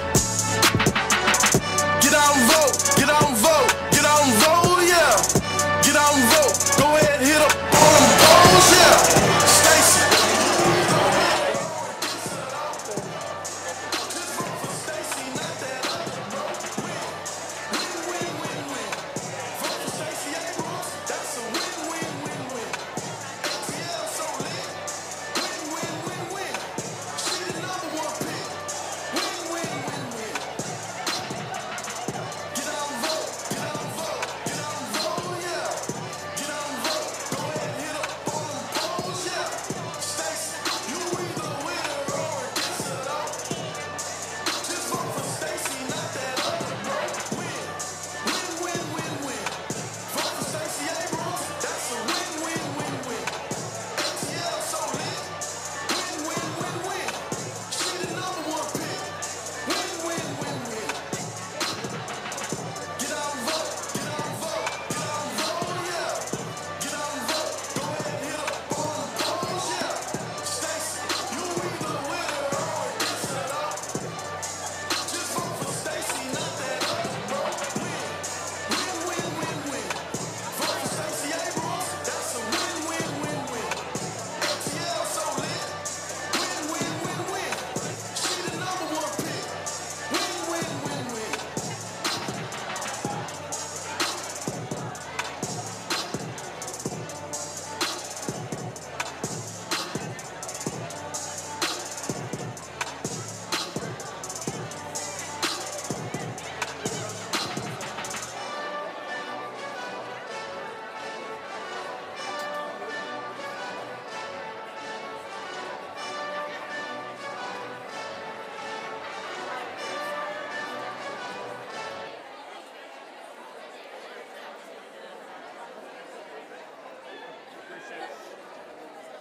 Get out and vote, get out and vote, get out and vote, yeah. Get out and vote. Go ahead, hit up all them polls, yeah. Stacey.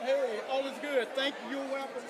Hey, all is good. Thank you. You're welcome.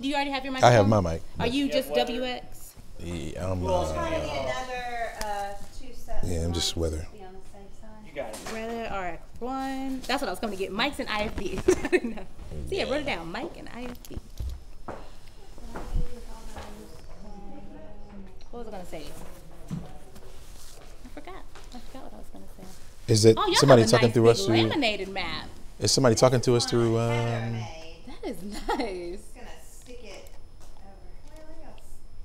Do you already have your mic? I have my mic. Are you just WX? Yeah, I'm I'm just weather. You got it. Weather, all right. One. That's what I was coming to get. Mics and IFB. I didn't know. So yeah, wrote it down. Mic and IFB. What was I gonna say? I forgot what I was gonna say. Is it y'all somebody have a talking nice through big us through? laminated map. Is somebody talking to us through? That is nice. Gonna stick it over.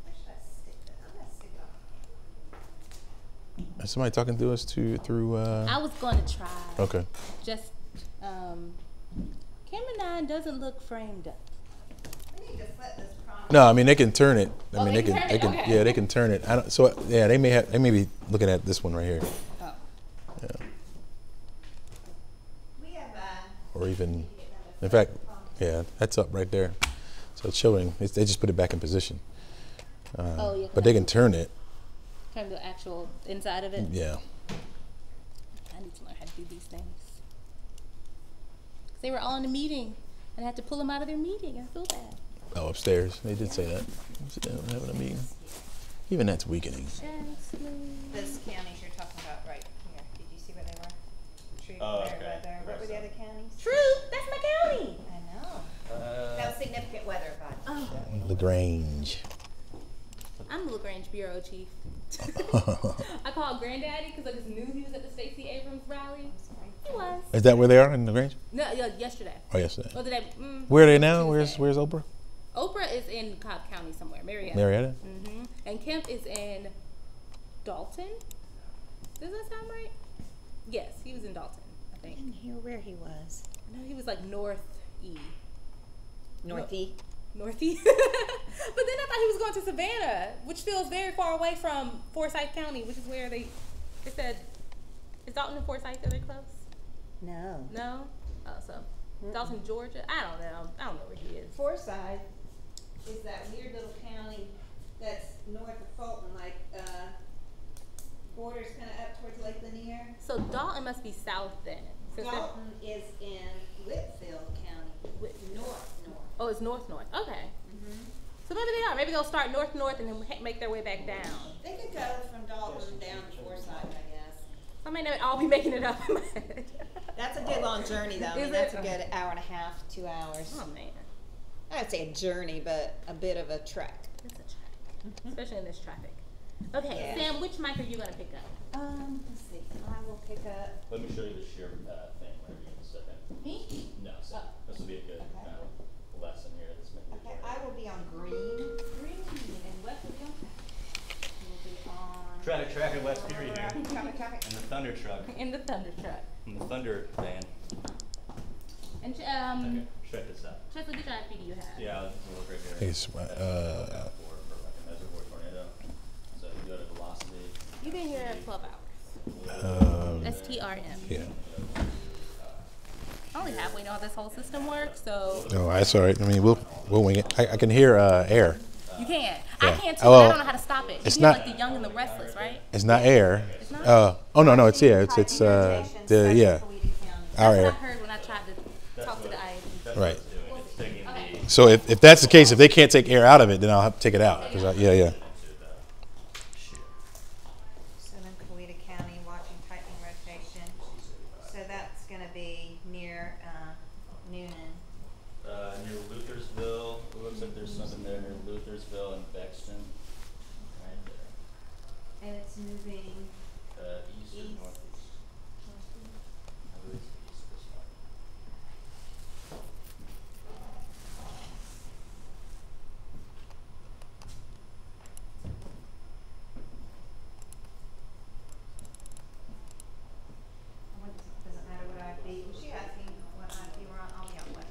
Where should I stick it? I'm gonna stick it on. Is somebody talking to us through? I was gonna try. Okay. Just camera 9 doesn't look framed up. We need to flip this prompt. No, I mean they can turn it. I mean they they can can, turn it? Okay. yeah, they can turn it. I don't, so yeah, they may be looking at this one right here. Oh. Yeah. We have Or even, in fact, yeah, that's up right there. So it's showing. They just put it back in position. Yeah. But they can turn it. Turn the actual inside of it. Yeah. I need to learn how to do these things. 'Cause they were all in a meeting, and I had to pull them out of their meeting. I feel bad. Oh, upstairs. They did say that. Having a meeting. Even that's weakening. this counties you're talking about right here. Did you see where they were? True, weather. What were the other counties? True, that's my county. I know. That was significant weather, bud. Oh. LaGrange. I'm the LaGrange bureau chief. I called Granddaddy because I just knew he was at the Stacey Abrams rally. He was. Is that where they are in LaGrange? No, yesterday. Oh, yesterday. Oh, today. Where are they now? Tuesday. Where's Oprah? Oprah is in Cobb County somewhere, Marietta. Marietta? Mm-hmm. And Kemp is in Dalton. Does that sound right? Yes, he was in Dalton, I think. I didn't hear where he was. No, he was like North E. Northie. Northeast. But then I thought he was going to Savannah, which feels very far away from Forsyth County, which is where they said, is Dalton and Forsyth, are they close? No. No? Oh, so Dalton, Georgia? I don't know where he is. Forsyth is that weird little county that's north of Fulton, like borders kind of up towards Lake Lanier. So Dalton must be south then. Dalton is in Whitfield County, north. Oh, it's north. Okay. Mm-hmm. So maybe they are. Maybe they'll start north and then make their way back down. They could go from Dalton down to Forsyth, I guess. I may not all be making it up in my head. That's a good long journey, though. I mean, that's a good hour and a half, 2 hours. Oh, man. I would say a journey, but a bit of a trek. It's a trek, especially in this traffic. Okay, Yeah. Sam, which mic are you going to pick up? Let's see. I will pick up. Let me show you the share thing whenever you can step in. Me? No, so this will be a good kind of lesson here. That's making Okay, I will be on green. Green, and West will be on We'll be on. Traffic West Fury here. Traffic. And the Thunder truck. in the Thunder truck. And the Thunder van. And Okay, check this out. Chesley, which IFP do you have? Yeah, this will look right here. It's, for like a reservoir tornado. So if you go to velocity. You've been here 12 hours. STRM. Yeah. I only halfway know how this whole system works, so. No, that's all right. I mean, we'll wing it. I can hear air. You can. Yeah. I can too, Oh, but I don't know how to stop it. it's You hear, not- like the young and the restless, right? It's not air. It's not? Oh no, it's our That's air. what I heard when I tried to talk to the IAB. Right. It's taking the So if that's the case, if they can't take air out of it, then I'll have to take it out. 'Cause yeah. So then Coweta County, watching tightening rotation. So that's going to be near Noonan. near Luthersville. It looks like there's something there near Luthersville and Bexton. Right there. And it's moving East or northeast? I believe it's east this way. Doesn't matter what IFB. Was she asking what IFB we're on? Oh, yeah, what?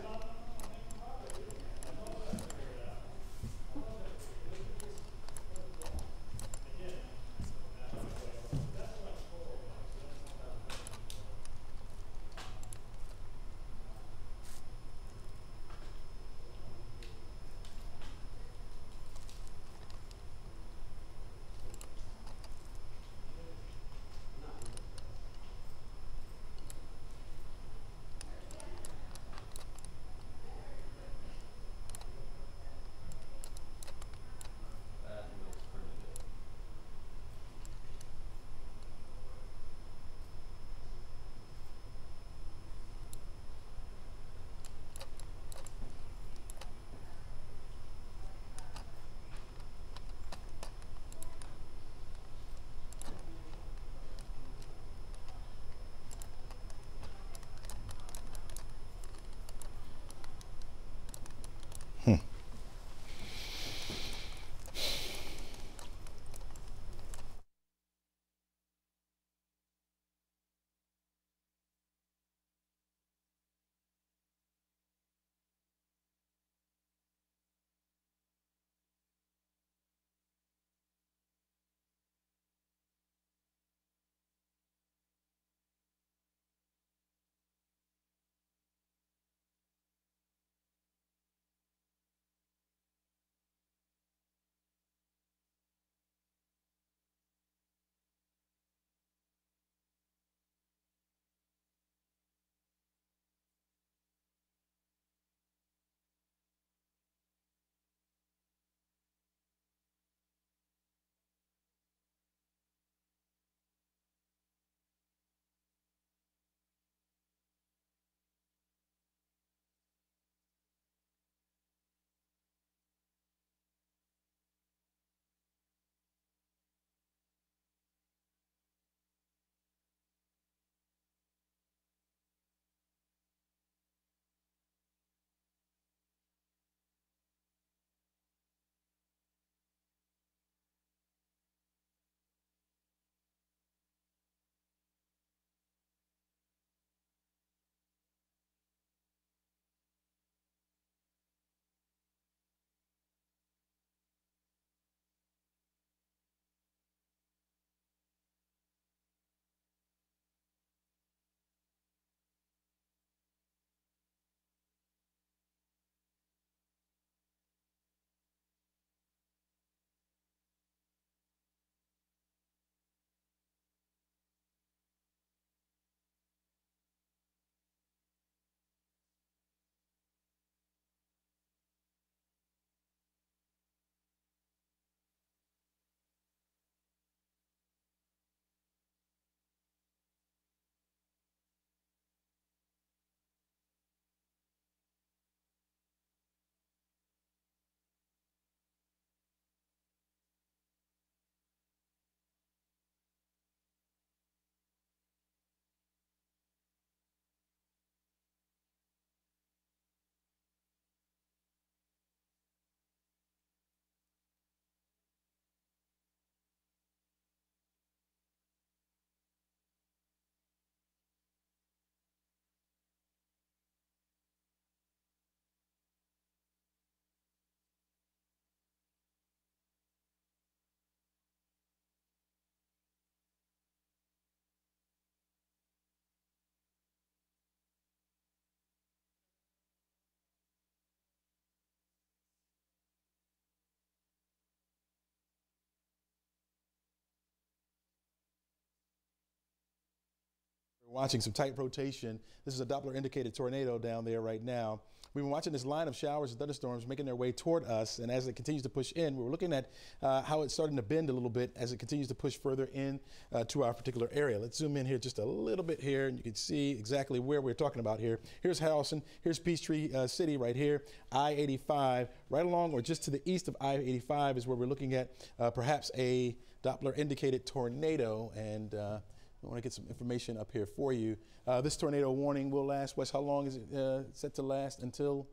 We're watching some tight rotation. This is a Doppler indicated tornado down there right now. We've been watching this line of showers and thunderstorms making their way toward us, and as it continues to push in, we're looking at how it's starting to bend a little bit as it continues to push further in to our particular area. Let's zoom in here just a little bit here, and you can see exactly where we're talking about here. Here's Harrelson, here's Peachtree City right here, I-85, right along or just to the east of I-85 is where we're looking at perhaps a Doppler indicated tornado, and I want to get some information up here for you. This tornado warning will last, Wes, how long is it set to last? Until?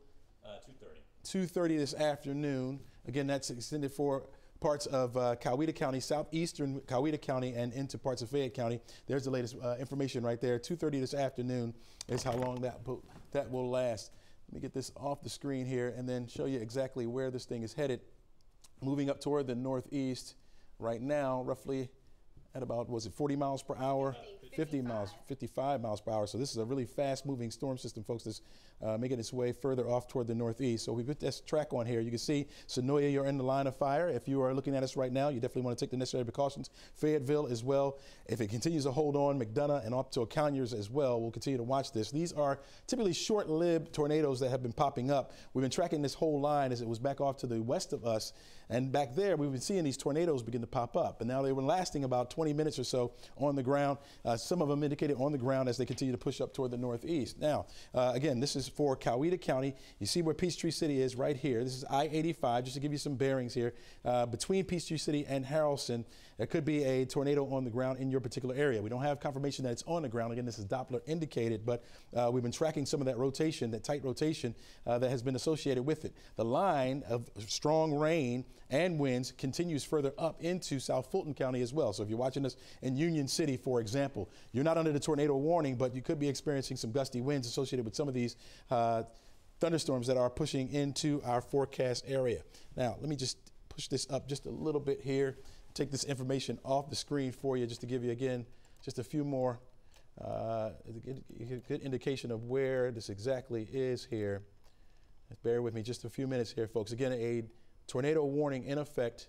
2:30. 2:30 this afternoon. Again, that's extended for parts of Coweta County, southeastern Coweta County, and into parts of Fayette County. There's the latest information right there. 2:30 this afternoon is how long that will last. Let me get this off the screen here and then show you exactly where this thing is headed. Moving up toward the northeast right now, roughly at about, was it 40 miles per hour? 50 miles, 55 miles per hour. So this is a really fast moving storm system, folks, that's making its way further off toward the northeast. So we put this track on here. You can see Sonoya, you're in the line of fire. If you are looking at us right now, you definitely want to take the necessary precautions. Fayetteville as well. If it continues to hold on, McDonough and up to Conyers as well, we'll continue to watch this. These are typically short-lived tornadoes that have been popping up. We've been tracking this whole line as it was back off to the west of us. And back there, we've been seeing these tornadoes begin to pop up. And now they were lasting about 20 minutes or so on the ground. Some of them indicated on the ground as they continue to push up toward the northeast. Now, again, this is for Coweta County. You see where Peachtree City is right here. This is I-85, just to give you some bearings here. Between Peachtree City and Harrelson, there could be a tornado on the ground in your particular area. We don't have confirmation that it's on the ground. Again, this is Doppler indicated, but we've been tracking some of that rotation, that tight rotation that has been associated with it. The line of strong rain and winds continues further up into South Fulton County as well. So if you're watching us in Union City, for example, you're not under the tornado warning, but you could be experiencing some gusty winds associated with some of these thunderstorms that are pushing into our forecast area. Now, let me just push this up just a little bit here, take this information off the screen for you just to give you, again, just a few more, a good indication of where this exactly is here. Bear with me just a few minutes here, folks. Again, a tornado warning in effect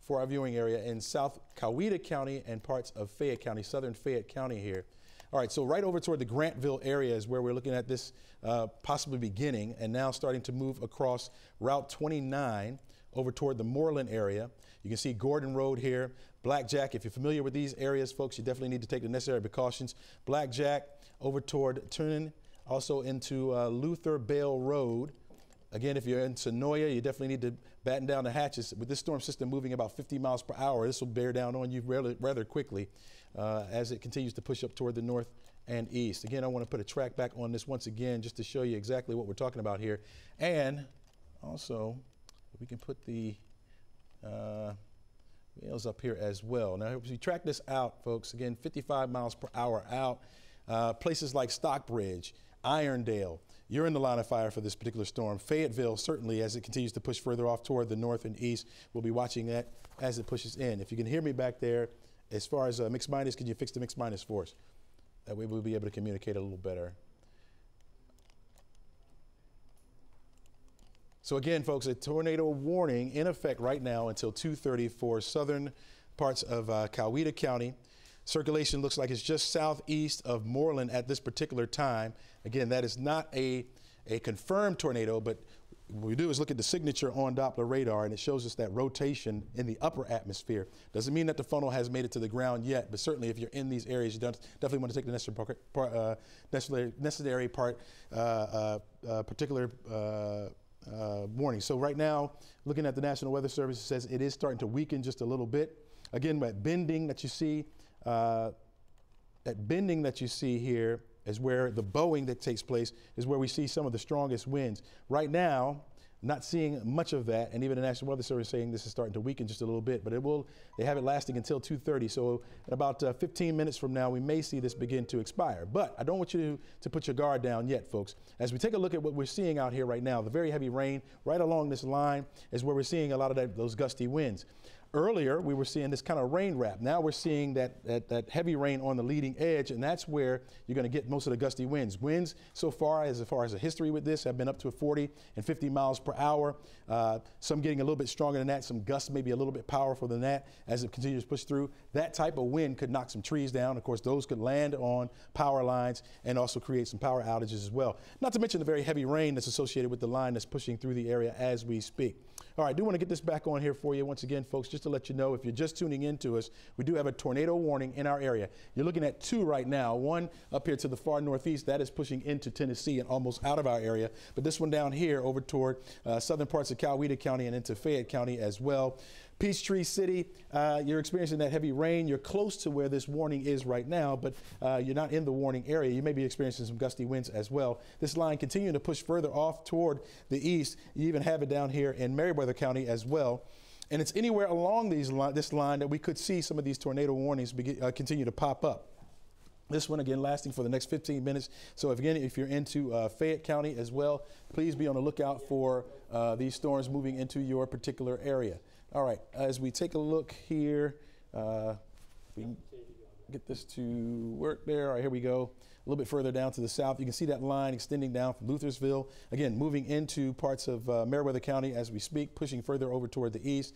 for our viewing area in South Coweta County and parts of Fayette County, southern Fayette County here. All right, so right over toward the Grantville area is where we're looking at this possibly beginning and now starting to move across Route 29 over toward the Moreland area. You can see Gordon Road here, Blackjack. If you're familiar with these areas, folks, you definitely need to take the necessary precautions. Blackjack over toward Tunin, also into Luther Bale Road. Again, if you're in Sonoya, you definitely need to batten down the hatches. With this storm system moving about 50 miles per hour, this will bear down on you rather quickly as it continues to push up toward the north and east. Again, I want to put a track back on this once again just to show you exactly what we're talking about here. And also, we can put the wheels up here as well. Now, if we track this out, folks, again, 55 miles per hour out, places like Stockbridge, Irondale, you're in the line of fire for this particular storm. Fayetteville, certainly, as it continues to push further off toward the north and east, we'll be watching that as it pushes in. If you can hear me back there, as far as mixed minus, can you fix the mixed minus for us? That way we'll be able to communicate a little better. So again, folks, a tornado warning in effect right now until 2:30 for southern parts of Coweta County. Circulation looks like it's just southeast of Moreland at this particular time. Again, that is not a confirmed tornado, but what we do is look at the signature on Doppler radar, and it shows us that rotation in the upper atmosphere. Doesn't mean that the funnel has made it to the ground yet, but certainly if you're in these areas, you definitely want to take the necessary particular warning. So right now, looking at the National Weather Service, it says it is starting to weaken just a little bit. Again, that bending that you see, here is where the bowing that takes place is where we see some of the strongest winds. Right now, not seeing much of that, and even the National Weather Service saying this is starting to weaken just a little bit, but they have it lasting until 2:30. So at about 15 minutes from now, we may see this begin to expire. But I don't want you to put your guard down yet, folks. As we take a look at what we're seeing out here right now, the very heavy rain right along this line is where we're seeing a lot of those gusty winds. Earlier, we were seeing this kind of rain wrap. Now we're seeing that heavy rain on the leading edge, and that's where you're going to get most of the gusty winds. Winds so far as a history with this have been up to 40 and 50 miles per hour. Some getting a little bit stronger than that. Some gusts maybe a little bit powerful than that as it continues to push through. That type of wind could knock some trees down. Of course, those could land on power lines and also create some power outages as well. Not to mention the very heavy rain that's associated with the line that's pushing through the area as we speak. All right, I do want to get this back on here for you once again, folks, just to let you know, if you're just tuning in to us, we do have a tornado warning in our area. You're looking at two right now, one up here to the far northeast, that is pushing into Tennessee and almost out of our area, but this one down here over toward southern parts of Coweta County and into Fayette County as well. Peachtree City, you're experiencing that heavy rain. You're close to where this warning is right now, but you're not in the warning area. You may be experiencing some gusty winds as well. This line continuing to push further off toward the east. You even have it down here in Meriwether County as well. And it's anywhere along this line that we could see some of these tornado warnings continue to pop up. This one, again, lasting for the next 15 minutes. So, if you're into Fayette County as well, please be on the lookout for these storms moving into your particular area. All right, as we take a look here, we can get this to work there. All right, here we go. A little bit further down to the south, you can see that line extending down from Luthersville. Again, moving into parts of Meriwether County as we speak, pushing further over toward the east.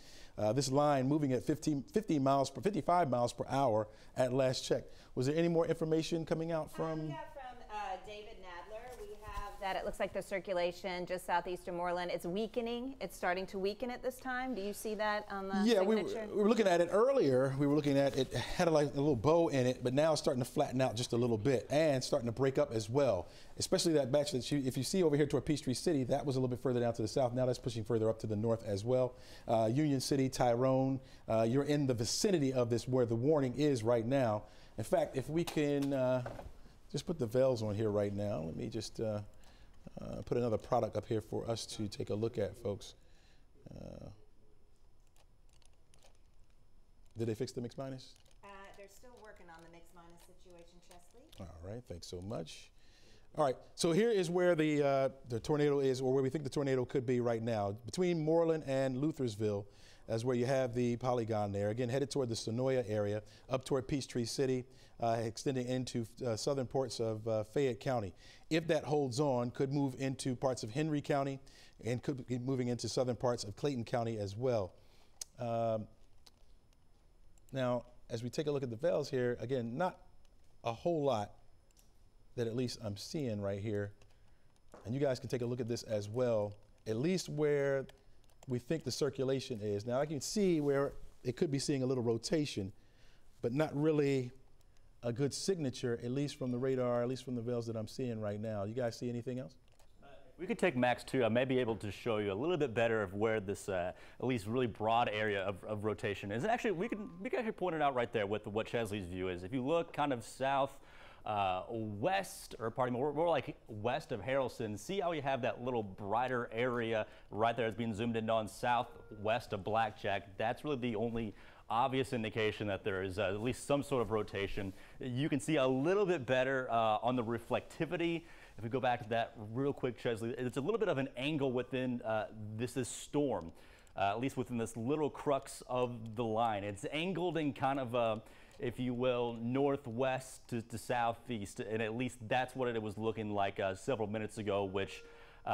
This line moving at 55 miles per hour at last check. Was there any more information coming out from? Yeah, from David Nadler. We have that it looks like the circulation just southeast of Moreland, it's weakening. It's starting to weaken at this time. Do you see that on the signature? We were looking at it earlier. We were looking at it had like a little bow in it, but now it's starting to flatten out just a little bit and starting to break up as well. Especially that batch that if you see over here toward Peachtree City, that was a little bit further down to the south. Now that's pushing further up to the north as well. Union City, Tyrone, you're in the vicinity of this where the warning is right now. In fact, if we can just put the veils on here right now. Let me just put another product up here for us to take a look at, folks. Did they fix the mix minus? They're still working on the mix minus situation, Chesley. All right, thanks so much. All right, so here is where the tornado is, or where we think the tornado could be right now. Between Moreland and Luthersville, that's where you have the polygon there. Again, headed toward the Sonoya area, up toward Peachtree City, extending into southern parts of Fayette County. If that holds on, could move into parts of Henry County and could be moving into southern parts of Clayton County as well. Now, as we take a look at the veils here, again, not a whole lot that at least I'm seeing right here. And you guys can take a look at this as well, at least where we think the circulation is. Now I can see where it could be seeing a little rotation, but not really a good signature, at least from the radar, at least from the veils that I'm seeing right now. You guys see anything else? We could take Max 2. I may be able to show you a little bit better of where this, at least really broad area of rotation is. And actually, we can actually point it out right there with what Chesley's view is. If you look kind of south, west, or pardon me, more like west of Harrelson, see how we have that little brighter area right there that's being zoomed in on southwest of Blackjack. That's really the only obvious indication that there is at least some sort of rotation. You can see a little bit better on the reflectivity. If we go back to that real quick, Chesley, it's a little bit of an angle within this storm, at least within this little crux of the line. It's angled in kind of a, if you will, northwest to southeast, and at least that's what it was looking like several minutes ago, which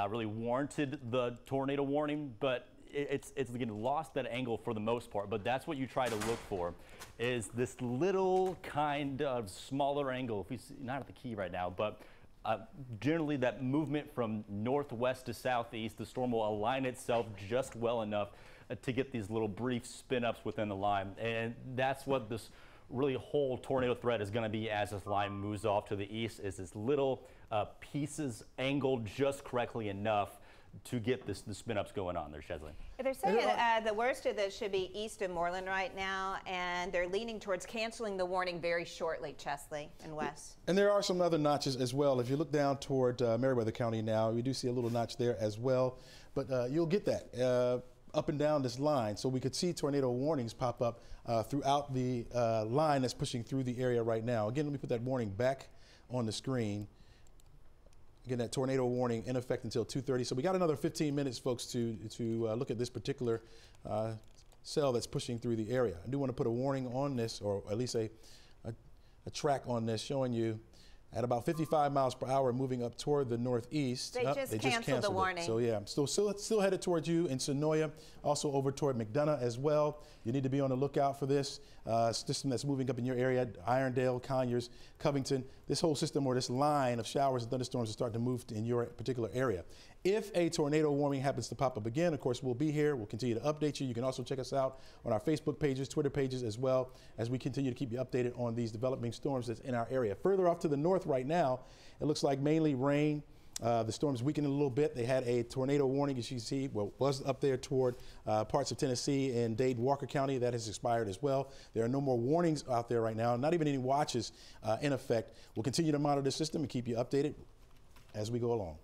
really warranted the tornado warning, but it's again lost that angle for the most part. But that's what you try to look for, is this little kind of smaller angle. If we see, not at the key right now, but generally that movement from northwest to southeast, the storm will align itself just well enough to get these little brief spin-ups within the line, and that's what this really whole tornado threat is going to be as this line moves off to the east, is this little pieces angled just correctly enough to get the spin-ups going on there, Chesley. They're saying the worst of this should be east of Moreland right now, and they're leaning towards canceling the warning very shortly, Chesley and Wes. And there are some other notches as well. If you look down toward Meriwether County now, we do see a little notch there as well, but you'll get that up and down this line. So we could see tornado warnings pop up throughout the line that's pushing through the area right now. Again, let me put that warning back on the screen. Again, that tornado warning in effect until 2:30. So we got another 15 minutes, folks, to look at this particular cell that's pushing through the area. I do want to put a warning on this, or at least a track on this showing you at about 55 miles per hour moving up toward the northeast. They just canceled the warning. So yeah, I'm still headed towards you in Sonoya, also over toward McDonough as well. You need to be on the lookout for this system that's moving up in your area, Irondale, Conyers, Covington. This whole system, or this line of showers and thunderstorms, is starting to move in your particular area. If a tornado warning happens to pop up again, of course, we'll be here. We'll continue to update you. You can also check us out on our Facebook pages, Twitter pages, as well, as we continue to keep you updated on these developing storms that's in our area. Further off to the north right now, it looks like mainly rain. The storm's weakening a little bit. They had a tornado warning, as you can see, was up there toward parts of Tennessee and Dade, Walker County. That has expired as well. There are no more warnings out there right now, not even any watches in effect. We'll continue to monitor the system and keep you updated as we go along.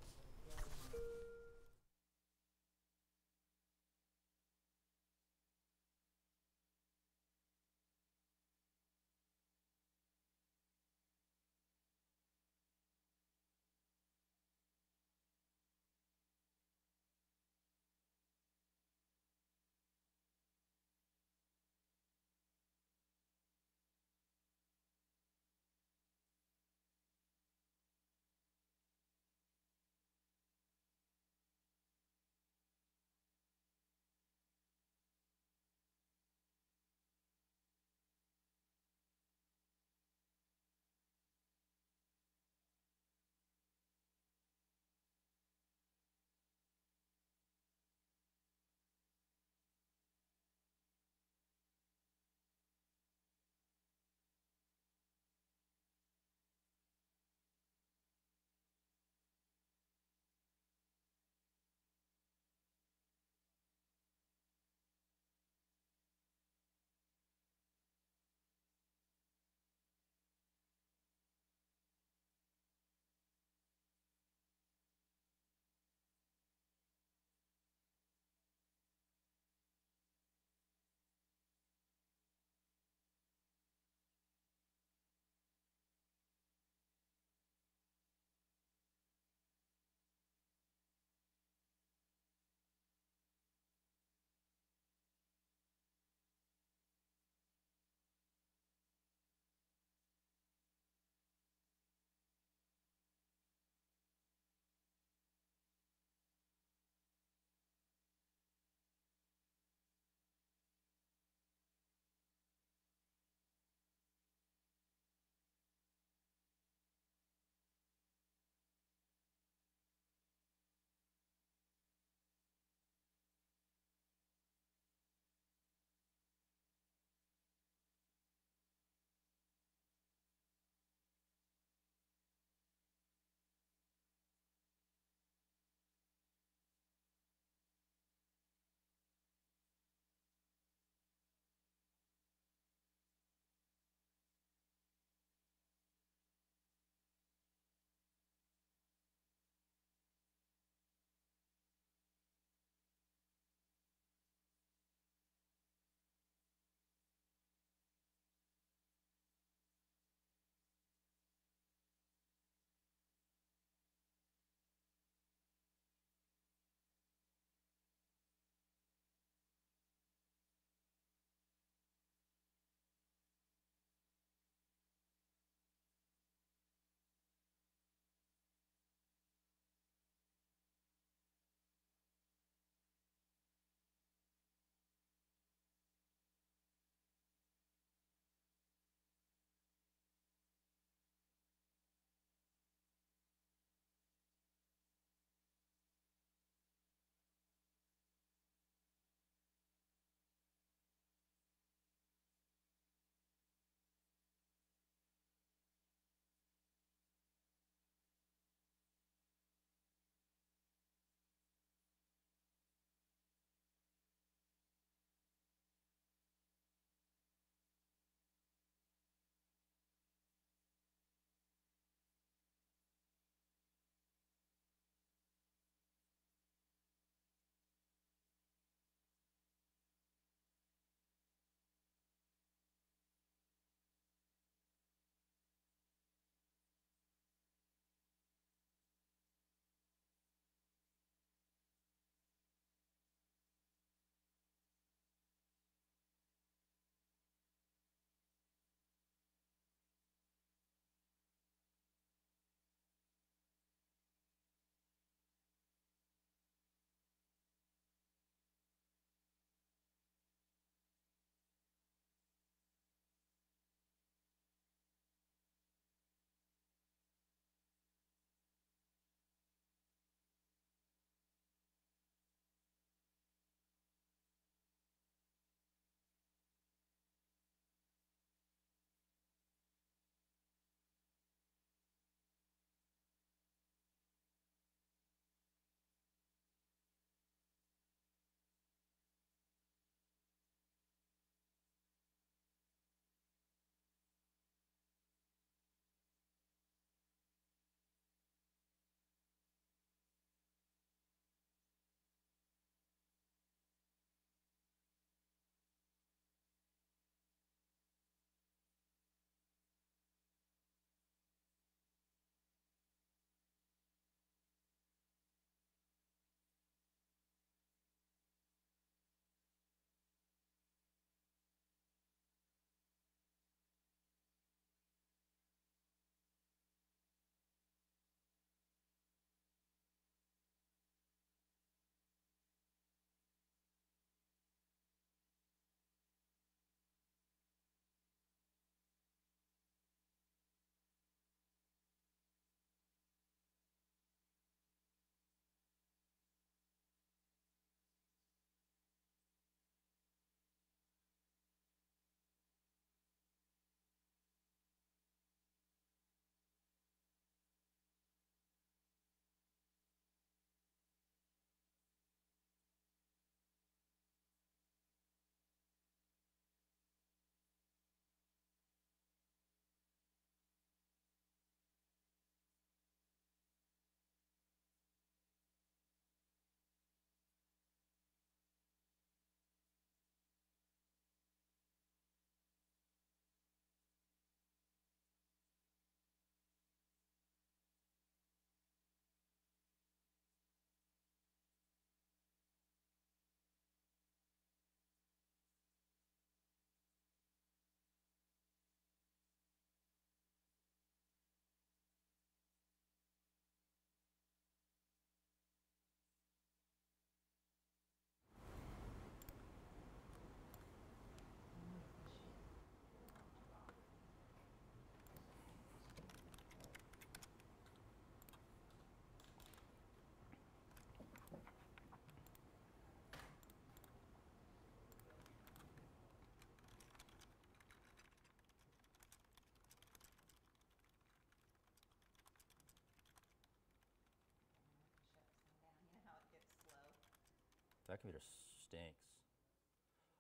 That computer stinks.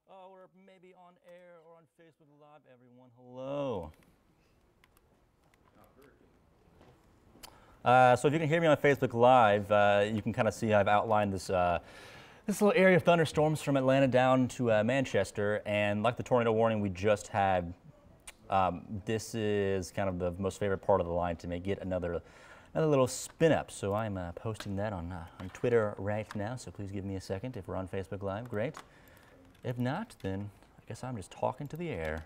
Oh, we're maybe on air or on Facebook Live, everyone. Hello. So if you can hear me on Facebook Live, you can kind of see I've outlined this this little area of thunderstorms from Atlanta down to Manchester, and like the tornado warning we just had, this is kind of the most favorite part of the line to get another little spin up. So I'm posting that on Twitter right now. So please give me a second. If we're on Facebook Live, great. If not, then I guess I'm just talking to the air.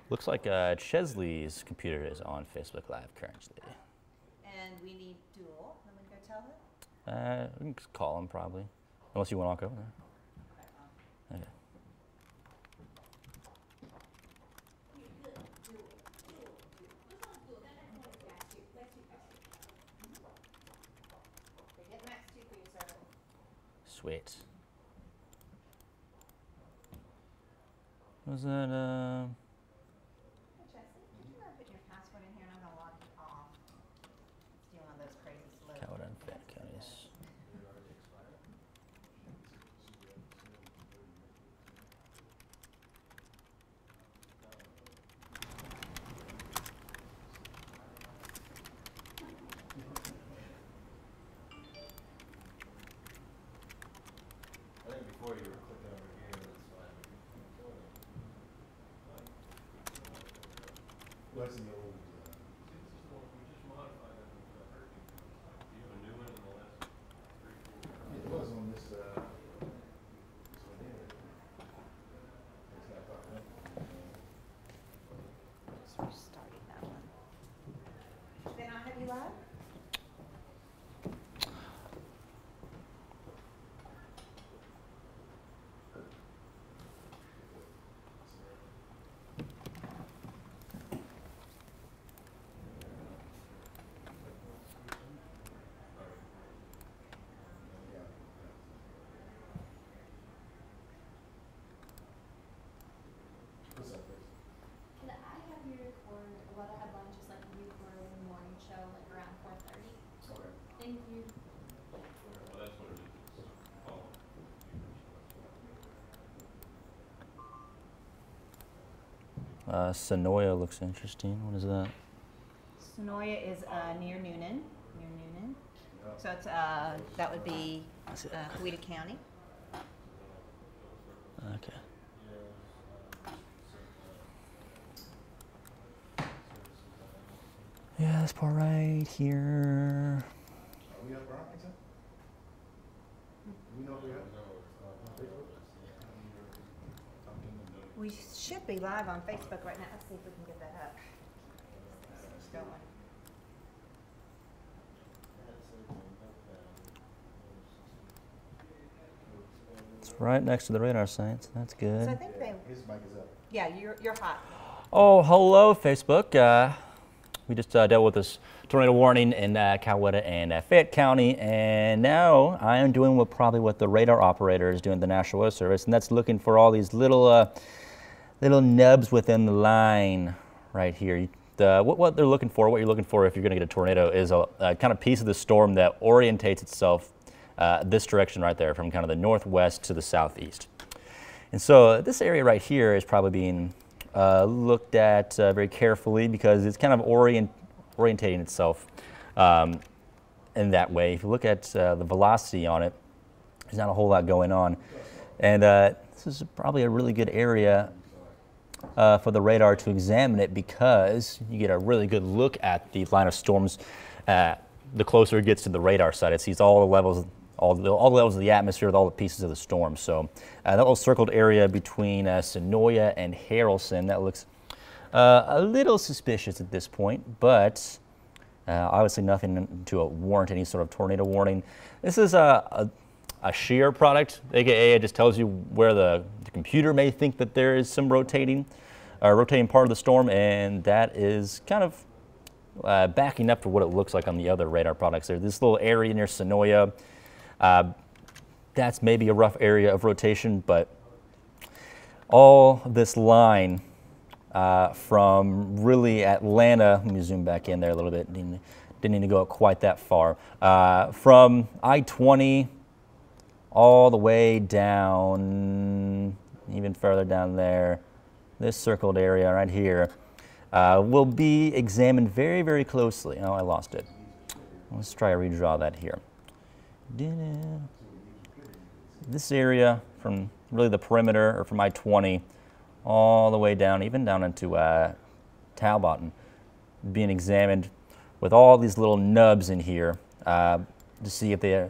Looks like Chesley's computer is on Facebook Live currently. And we need Duel. I'm going to go tell him. We can just call him probably, unless you want to walk over there. Okay. Sweet. Was that Hey, Chelsea, could you put your password in here and I'm going to log you off? Let's do one of those crazy slow. Coward and Fat Counties? I think before you were clicking over here, that's fine. What's the old? We just modified that. Do you have a new one in the last 3, 4? It was on this one here. It's not popping up. So we're starting that one. Then I'll have you live? Can I have you record what I had lunch, just like you record in the morning show, like around 4:30? Okay. Thank you. Well, that's what it is. Sonoya looks interesting. What is that? Sonoya is near Noonan. So it's that would be Coweta County. Okay. Yeah, this part right here. Are we up Arlington? We know we have. We should be live on Facebook right now. Let's see if we can get that up. It's going. It's right next to the radar site, so that's good. So I think they. His mic is up. Yeah, you're hot. Oh, hello, Facebook. We just dealt with this tornado warning in Coweta and Fayette County, and now I am doing what the radar operator is doing, the National Weather Service, and that's looking for all these little nubs within the line right here. What they're looking for, what you're looking for if you're going to get a tornado, is a kind of piece of the storm that orientates itself this direction right there, from kind of the northwest to the southeast. And so this area right here is probably being looked at very carefully because it's kind of orientating itself in that way. If you look at the velocity on it, there's not a whole lot going on. And this is probably a really good area for the radar to examine it, because you get a really good look at the line of storms the closer it gets to the radar side. It sees all the levels, all the levels of the atmosphere with all the pieces of the storm. So that little circled area between Sonoya and Harrelson, that looks a little suspicious at this point, but obviously nothing to warrant any sort of tornado warning. This is a shear product, aka it just tells you where the computer may think that there is some rotating part of the storm, and that is kind of backing up to what it looks like on the other radar products. There's this little area near Sonoya. That's maybe a rough area of rotation, but all this line from really Atlanta. Let me zoom back in there a little bit. Didn't need to go quite that far. From I-20 all the way down, even further down there, this circled area right here, will be examined very, very closely. Oh, I lost it. Let's try to redraw that here. This area from really the perimeter, or from I-20 all the way down, even down into Talbot, being examined with all these little nubs in here to see if they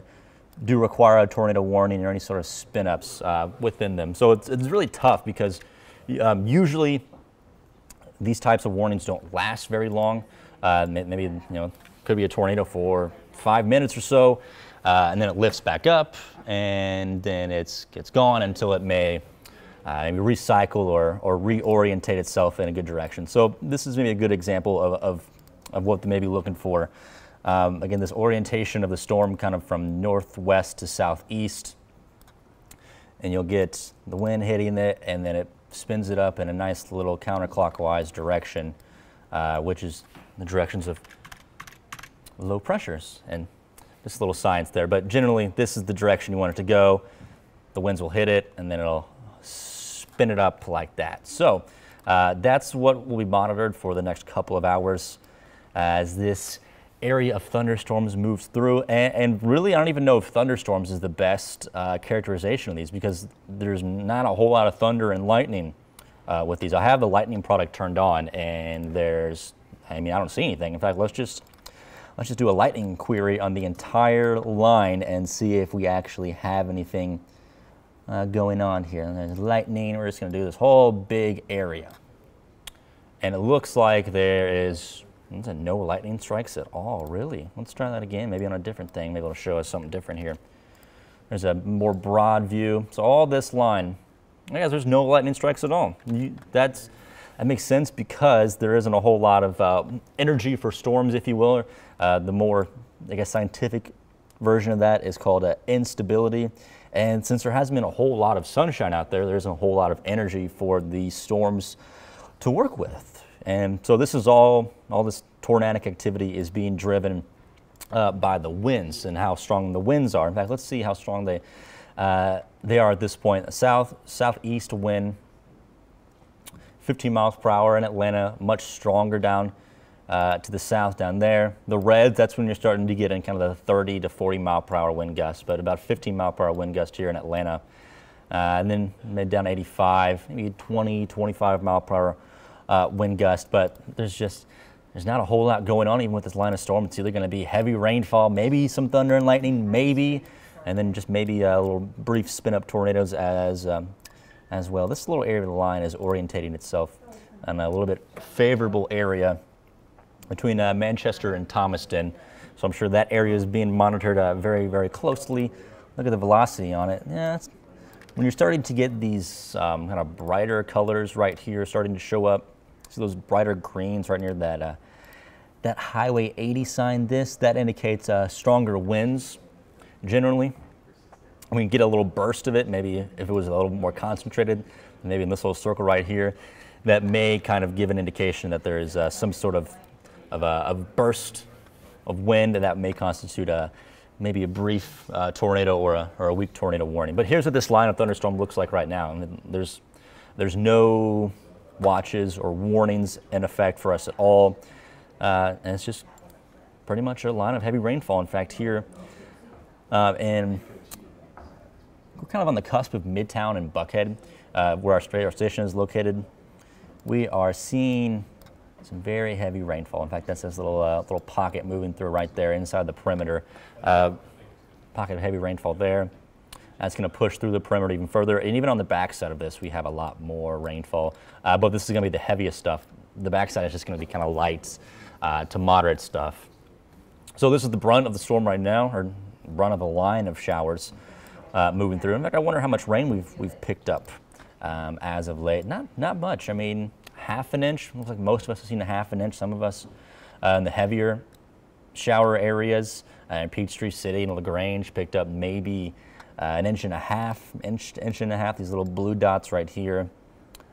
do require a tornado warning or any sort of spin-ups within them. So it's really tough because usually these types of warnings don't last very long. Maybe, could be a tornado for 5 minutes or so, and then it lifts back up, and then it's gone until it may maybe recycle or reorientate itself in a good direction. So this is maybe a good example of what they may be looking for. Again, this orientation of the storm kind of from northwest to southeast, and you'll get the wind hitting it, and then it spins it up in a nice little counterclockwise direction, which is the directions of low pressures. And just a little science there, but generally this is the direction you want it to go. The winds will hit it, and then it'll spin it up like that. So that's what will be monitored for the next couple of hours as this area of thunderstorms moves through. And really, I don't even know if thunderstorms is the best characterization of these, because there's not a whole lot of thunder and lightning with these. I have the lightning product turned on, and I don't see anything. In fact, let's just do a lightning query on the entire line and see if we actually have anything going on here. And there's lightning. We're just going to do this whole big area. And it looks like there's no lightning strikes at all, really. Let's try that again, maybe on a different thing. Maybe it'll show us something different here. There's a more broad view. So all this line, there's no lightning strikes at all. That makes sense because there isn't a whole lot of energy for storms, if you will. The more, scientific version of that is called instability. And since there hasn't been a whole lot of sunshine out there, there isn't a whole lot of energy for these storms to work with. And so this is all this tornadic activity is being driven by the winds and how strong the winds are. In fact, let's see how strong they are at this point. Southeast wind, 15 miles per hour in Atlanta, much stronger down to the south down there. The red, that's when you're starting to get in kind of the 30 to 40 mile per hour wind gust, but about 15 mile per hour wind gust here in Atlanta. And then maybe down 85, maybe 20, 25 mile per hour wind gust, but there's not a whole lot going on even with this line of storm. It's either going to be heavy rainfall, maybe some thunder and lightning, maybe, and then just maybe a little brief spin-up tornadoes as well. This little area of the line is orientating itself in a little bit favorable area between Manchester and Thomaston. So I'm sure that area is being monitored very, very closely. Look at the velocity on it. Yeah, when you're starting to get these kind of brighter colors right here starting to show up, see those brighter greens right near that Highway 80 sign, that indicates stronger winds generally. We can get a little burst of it, maybe if it was a little more concentrated, maybe in this little circle right here, that may kind of give an indication that there is some sort of a burst of wind, and that may constitute maybe a brief tornado or a weak tornado warning. But here's what this line of thunderstorm looks like right now. I mean, there's no watches or warnings in effect for us at all, and it's just pretty much a line of heavy rainfall. In fact, here, and we're kind of on the cusp of Midtown and Buckhead, where our station is located. We are seeing some very heavy rainfall. In fact, that's this little pocket moving through right there inside the perimeter. Pocket of heavy rainfall there. That's going to push through the perimeter even further. And even on the backside of this, we have a lot more rainfall. But this is going to be the heaviest stuff. The backside is just going to be kind of light to moderate stuff. So this is the brunt of the storm right now, or brunt of a line of showers moving through. In fact, I wonder how much rain we've picked up as of late. Not much. I mean, half an inch. Looks like most of us have seen a half an inch. Some of us in the heavier shower areas in Peachtree City and LaGrange picked up maybe an inch and a half. These little blue dots right here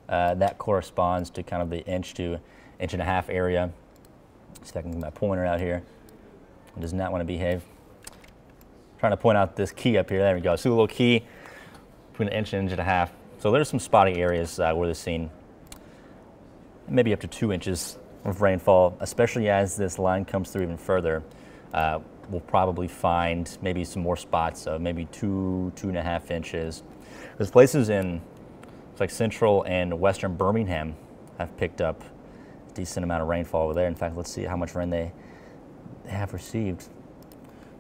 That corresponds to kind of the inch to inch and a half area. See if I can get my pointer out here. It does not want to behave. Trying to point out this key up here. There we go. See the little key between an inch and a half. So there's some spotty areas where they're seen maybe up to 2 inches of rainfall, especially as this line comes through even further. We'll probably find maybe some more spots of maybe 2.5 inches. There's places in like central and western Birmingham have picked up a decent amount of rainfall over there. In fact, let's see how much rain they have received.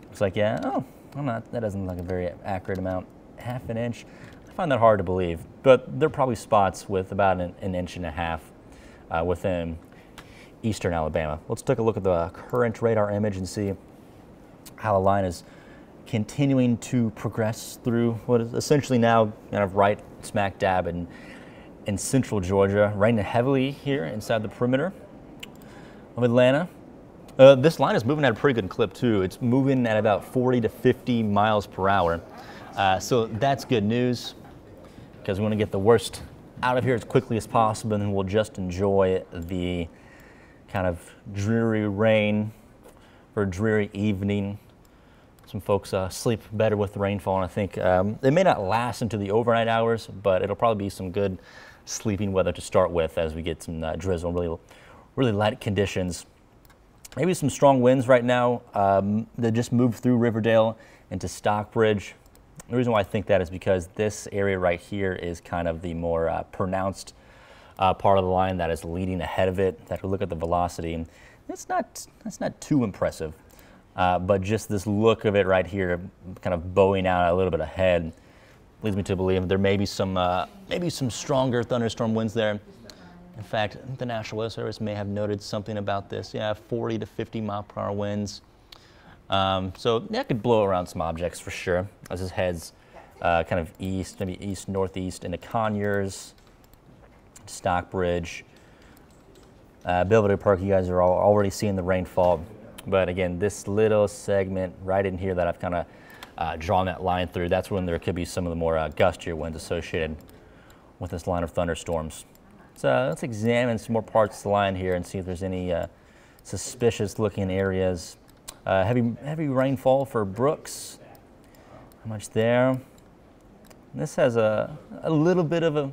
Looks like, yeah, oh, that doesn't look like a very accurate amount. 1/2 inch. I find that hard to believe, but there are probably spots with about an inch and a half within eastern Alabama. Let's take a look at the current radar image and see how the line is continuing to progress through what is essentially now kind of right smack dab in central Georgia, raining heavily here inside the perimeter of Atlanta. This line is moving at a pretty good clip too. It's moving at about 40 to 50 miles per hour. So that's good news because we want to get the worst out of here as quickly as possible, and then we'll just enjoy the kind of dreary rain for a dreary evening. Some folks sleep better with the rainfall, and I think it may not last into the overnight hours, but it'll probably be some good sleeping weather to start with as we get some drizzle, really light conditions. Maybe some strong winds right now that just moved through Riverdale into Stockbridge. The reason why I think that is because this area right here is kind of the more pronounced part of the line that is leading ahead of it. That we look at the velocity, and that's not too impressive. But just this look of it right here, kind of bowing out a little bit ahead, leads me to believe there may be some stronger thunderstorm winds there. In fact, the National Weather Service may have noted something about this. Yeah, 40 to 50 mile per hour winds. So that could blow around some objects for sure as it heads kind of east, maybe east northeast into Conyers, Stockbridge, Belvedere Park. You guys are all already seeing the rainfall. But again, this little segment right in here that I've kind of drawn that line through, that's when there could be some of the more gustier winds associated with this line of thunderstorms. So let's examine some more parts of the line here and see if there's any suspicious looking areas. Heavy rainfall for Brooks. How much there? This has a little bit of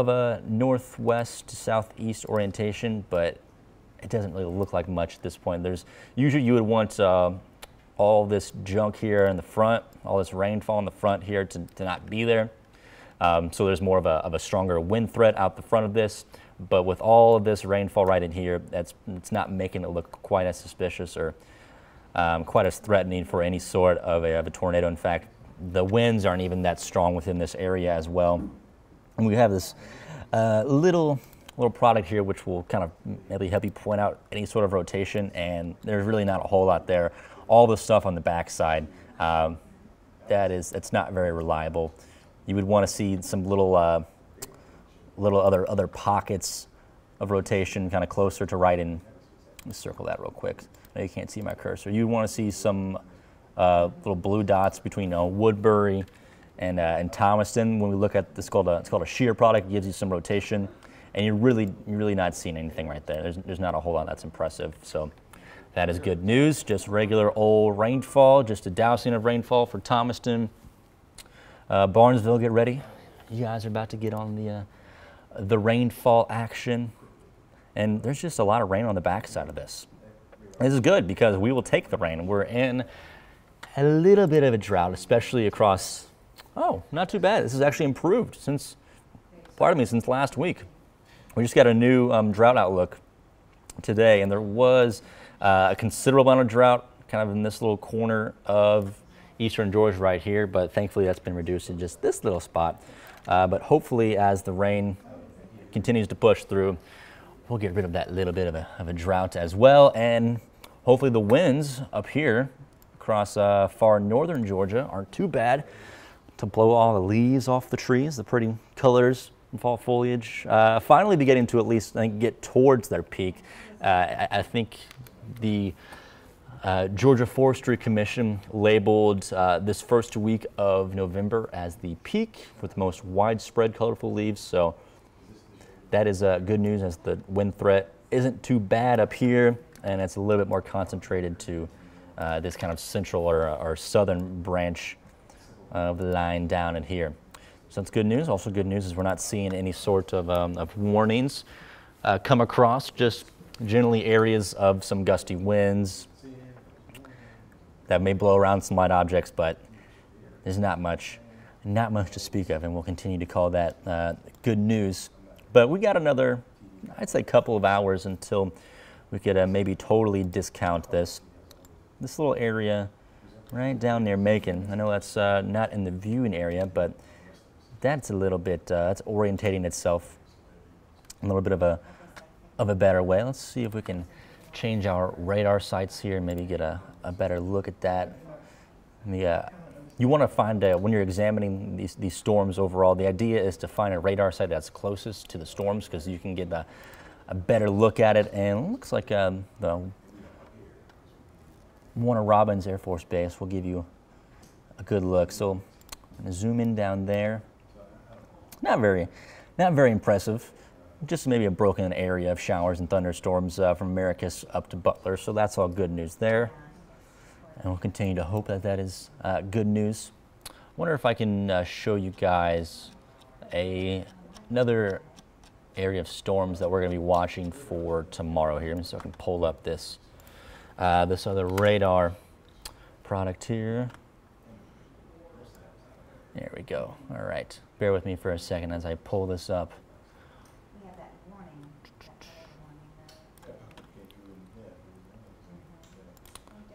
a northwest to southeast orientation, but it doesn't really look like much at this point. Usually you would want all this junk here in the front, all this rainfall in the front here to not be there. So there's more of a stronger wind threat out the front of this. But with all of this rainfall right in here, it's not making it look quite as suspicious or quite as threatening for any sort of a tornado. In fact, the winds aren't even that strong within this area as well. And we have this little product here which will kind of maybe help you point out any sort of rotation, and there's really not a whole lot there. All the stuff on the backside, it's not very reliable. You would want to see some little other pockets of rotation kind of closer to right in. Let me circle that real quick. I know you can't see my cursor. You want to see some little blue dots between Woodbury and Thomaston. When we look at this, it's called a shear product. It gives you some rotation, and you're really not seeing anything right there. There's not a whole lot that's impressive. So that is good news. Just regular old rainfall, just a dousing of rainfall for Thomaston. Barnesville, get ready. You guys are about to get on the rainfall action, and there's just a lot of rain on the backside of this. This is good because we will take the rain. We're in a little bit of a drought, especially across. Oh, not too bad. This has actually improved since last week. We just got a new drought outlook today, and there was a considerable amount of drought kind of in this little corner of eastern Georgia right here, but thankfully that's been reduced in just this little spot. But hopefully as the rain continues to push through, we'll get rid of that little bit of a drought as well, and hopefully the winds up here across far northern Georgia aren't too bad to blow all the leaves off the trees, the pretty colors and fall foliage. Finally beginning to at least get towards their peak. I think the Georgia Forestry Commission labeled this first week of November as the peak with the most widespread colorful leaves. So that is good news, as the wind threat isn't too bad up here, and it's a little bit more concentrated to this kind of central or southern branch of the line down in here. So that's good news. Also good news is we're not seeing any sort of warnings come across, just generally areas of some gusty winds that may blow around some light objects, but there's not much to speak of, and we'll continue to call that good news. But we got another, I'd say, couple of hours until we could maybe totally discount this little area right down near Macon. I know that's not in the viewing area, but that's a little bit, that's orientating itself a little bit of a better way. Let's see if we can change our radar sights here and maybe get a better look at that. You want to find, when you're examining these storms overall, the idea is to find a radar site that's closest to the storms, because you can get a better look at it. And it looks like the Warner Robins Air Force Base will give you a good look. So I'm going to zoom in down there. Not very impressive. Just maybe a broken area of showers and thunderstorms from Maracus up to Butler. So that's all good news there. And we'll continue to hope that that is good news. I wonder if I can show you guys another area of storms that we're going to be watching for tomorrow here. So I can pull up this other radar product here. There we go. All right. Bear with me for a second as I pull this up.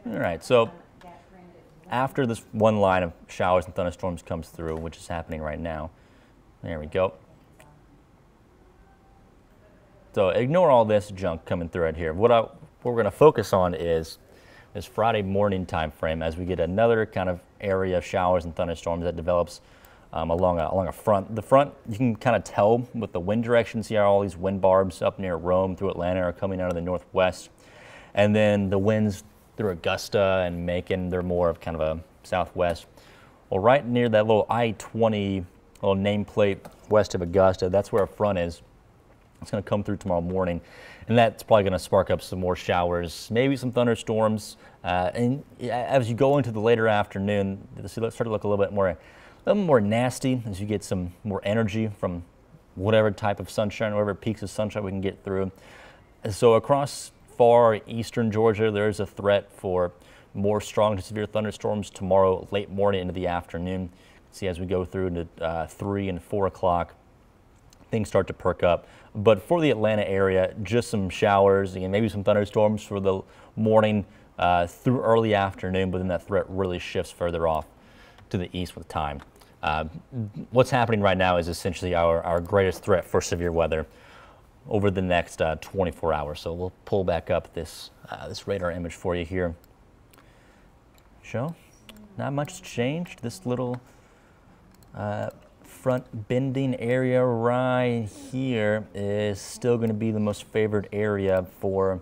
All right, so after this one line of showers and thunderstorms comes through, which is happening right now, there we go. So ignore all this junk coming through right here. What we're going to focus on is this Friday morning time frame, as we get another kind of area of showers and thunderstorms that develops along a front. The front, you can kind of tell with the wind direction. See how all these wind barbs up near Rome through Atlanta are coming out of the northwest, and then the winds through Augusta and Macon, they're more of kind of a southwest. Well, right near that little I-20 little nameplate west of Augusta, that's where a front is. It's going to come through tomorrow morning, and that's probably going to spark up some more showers, maybe some thunderstorms. And as you go into the later afternoon, let's start to look a little more nasty as you get some more energy from whatever type of sunshine, whatever peaks of sunshine we can get through. And so across far eastern Georgia, there's a threat for more strong to severe thunderstorms tomorrow late morning into the afternoon. See, as we go through into 3 and 4 o'clock, things start to perk up. But for the Atlanta area, just some showers, again, maybe some thunderstorms for the morning through early afternoon, but then that threat really shifts further off to the east with time. What's happening right now is essentially our greatest threat for severe weather over the next 24 hours. So we'll pull back up this radar image for you here. Show, not much has changed. This little front bending area right here is still going to be the most favored area for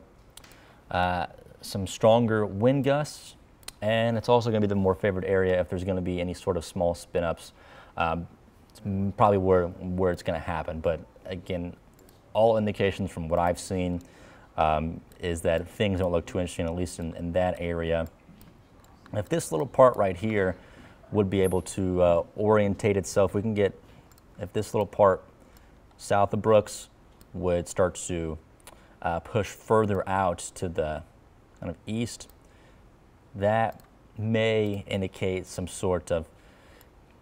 some stronger wind gusts, and it's also going to be the more favored area if there's going to be any sort of small spin-ups. It's probably where it's going to happen, but again, all indications from what I've seen is that things don't look too interesting, at least in that area. If this little part right here would be able to orientate itself, we can get, if this little part south of Brooks would start to push further out to the kind of east, that may indicate some sort of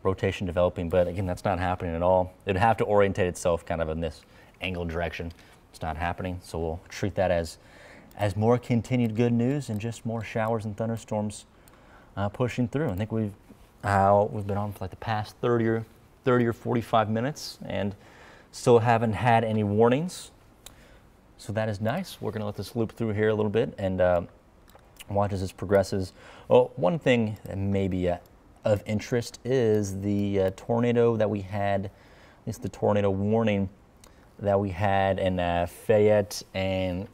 rotation developing, but again, that's not happening at all. It'd have to orientate itself kind of in this angle direction. It's not happening, so we'll treat that as more continued good news and just more showers and thunderstorms pushing through. I think we've been on for like the past 30 or 45 minutes and still haven't had any warnings, so that is nice. We're going to let this loop through here a little bit and watch as this progresses. Well, one thing that may be of interest is the tornado that we had, at least the tornado warning that we had in Fayette and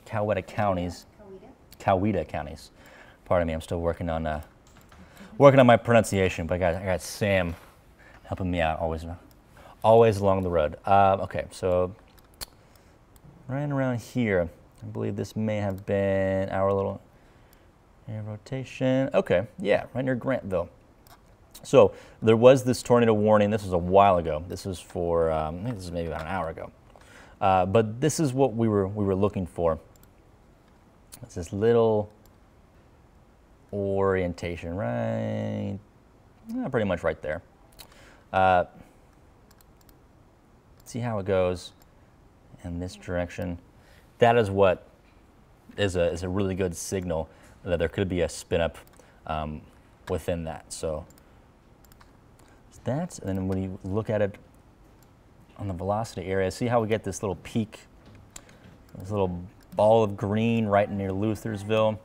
Coweta counties. Coweta counties. Pardon me, I'm still working on my pronunciation, but I got Sam helping me out always along the road. Okay, so right around here. I believe this may have been our little air rotation. Okay, yeah, right near Grantville. So there was this tornado warning. This was a while ago. This was for, I think this is maybe about an hour ago. But this is what we were looking for. It's this little orientation, right? Pretty much right there. See how it goes in this direction. That is what is a really good signal that there could be a spin up within that. So that's, and then when you look at it on the velocity area, see how we get this little peak, this little ball of green right near Luthersville.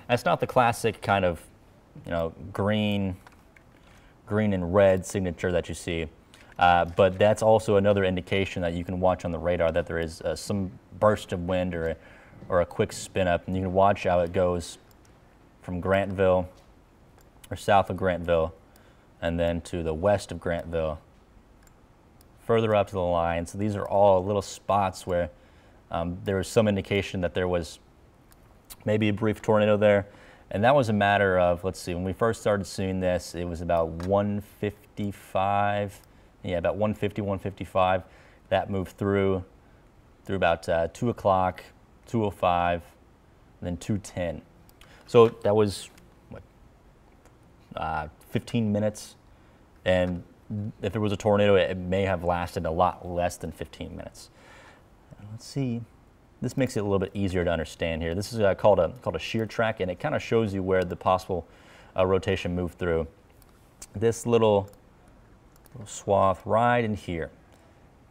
That's not the classic kind of, green and red signature that you see, but that's also another indication that you can watch on the radar that there is some burst of wind or a quick spin up, and you can watch how it goes from Grantville or south of Grantville, and then to the west of Grantville, further up to the line. So these are all little spots where there was some indication that there was maybe a brief tornado there. And that was a matter of, let's see, when we first started seeing this, it was about 1:55. Yeah, about 1:50, 1:55. That moved through about 2 o'clock, 2:05, and then 2:10. So that was, what, 15 minutes. And if there was a tornado, it may have lasted a lot less than 15 minutes. Let's see. This makes it a little bit easier to understand here. This is called a shear track, and it kind of shows you where the possible rotation moved through. This little swath right in here,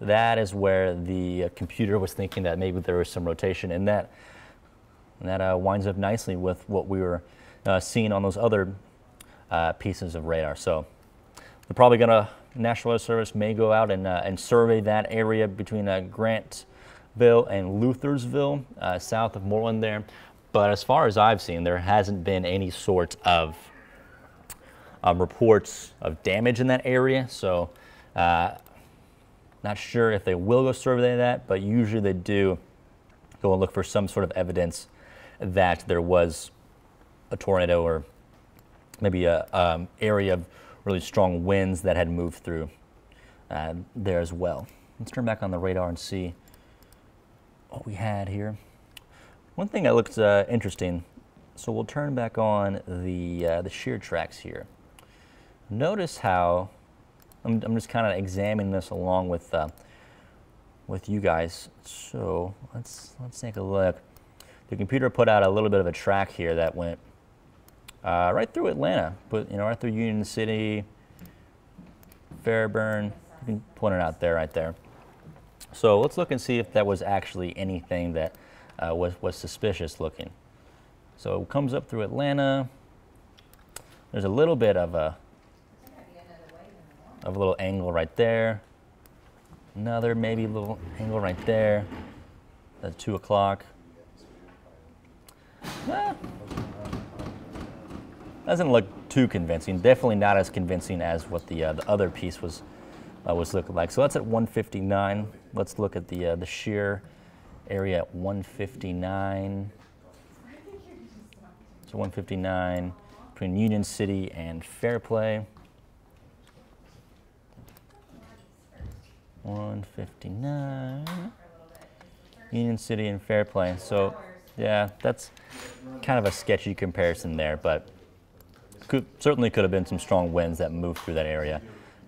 that is where the computer was thinking that maybe there was some rotation, and that winds up nicely with what we were seeing on those other pieces of radar. So they're probably gonna, National Weather Service may go out and survey that area between Grantville and Luthersville, south of Moreland there. But as far as I've seen, there hasn't been any sort of reports of damage in that area. So not sure if they will go survey that, but usually they do go and look for some sort of evidence that there was a tornado or maybe a area of really strong winds that had moved through there as well. Let's turn back on the radar and see what we had here. One thing that looks interesting, so we'll turn back on the shear tracks here. Notice how I'm just kind of examining this along with you guys. So let's take a look. The computer put out a little bit of a track here that went right through Atlanta, but right through Union City, Fairburn. You can point it out there, right there. So let's look and see if that was actually anything that was suspicious looking. So it comes up through Atlanta. There's a little bit of a little angle right there. Another maybe little angle right there. That's 2 o'clock. Doesn't look too convincing. Definitely not as convincing as what the other piece was looking like. So that's at 159. Let's look at the shear area at 159. So 159 between Union City and Fairplay. 159. Union City and Fairplay. So yeah, that's kind of a sketchy comparison there, but certainly could have been some strong winds that moved through that area.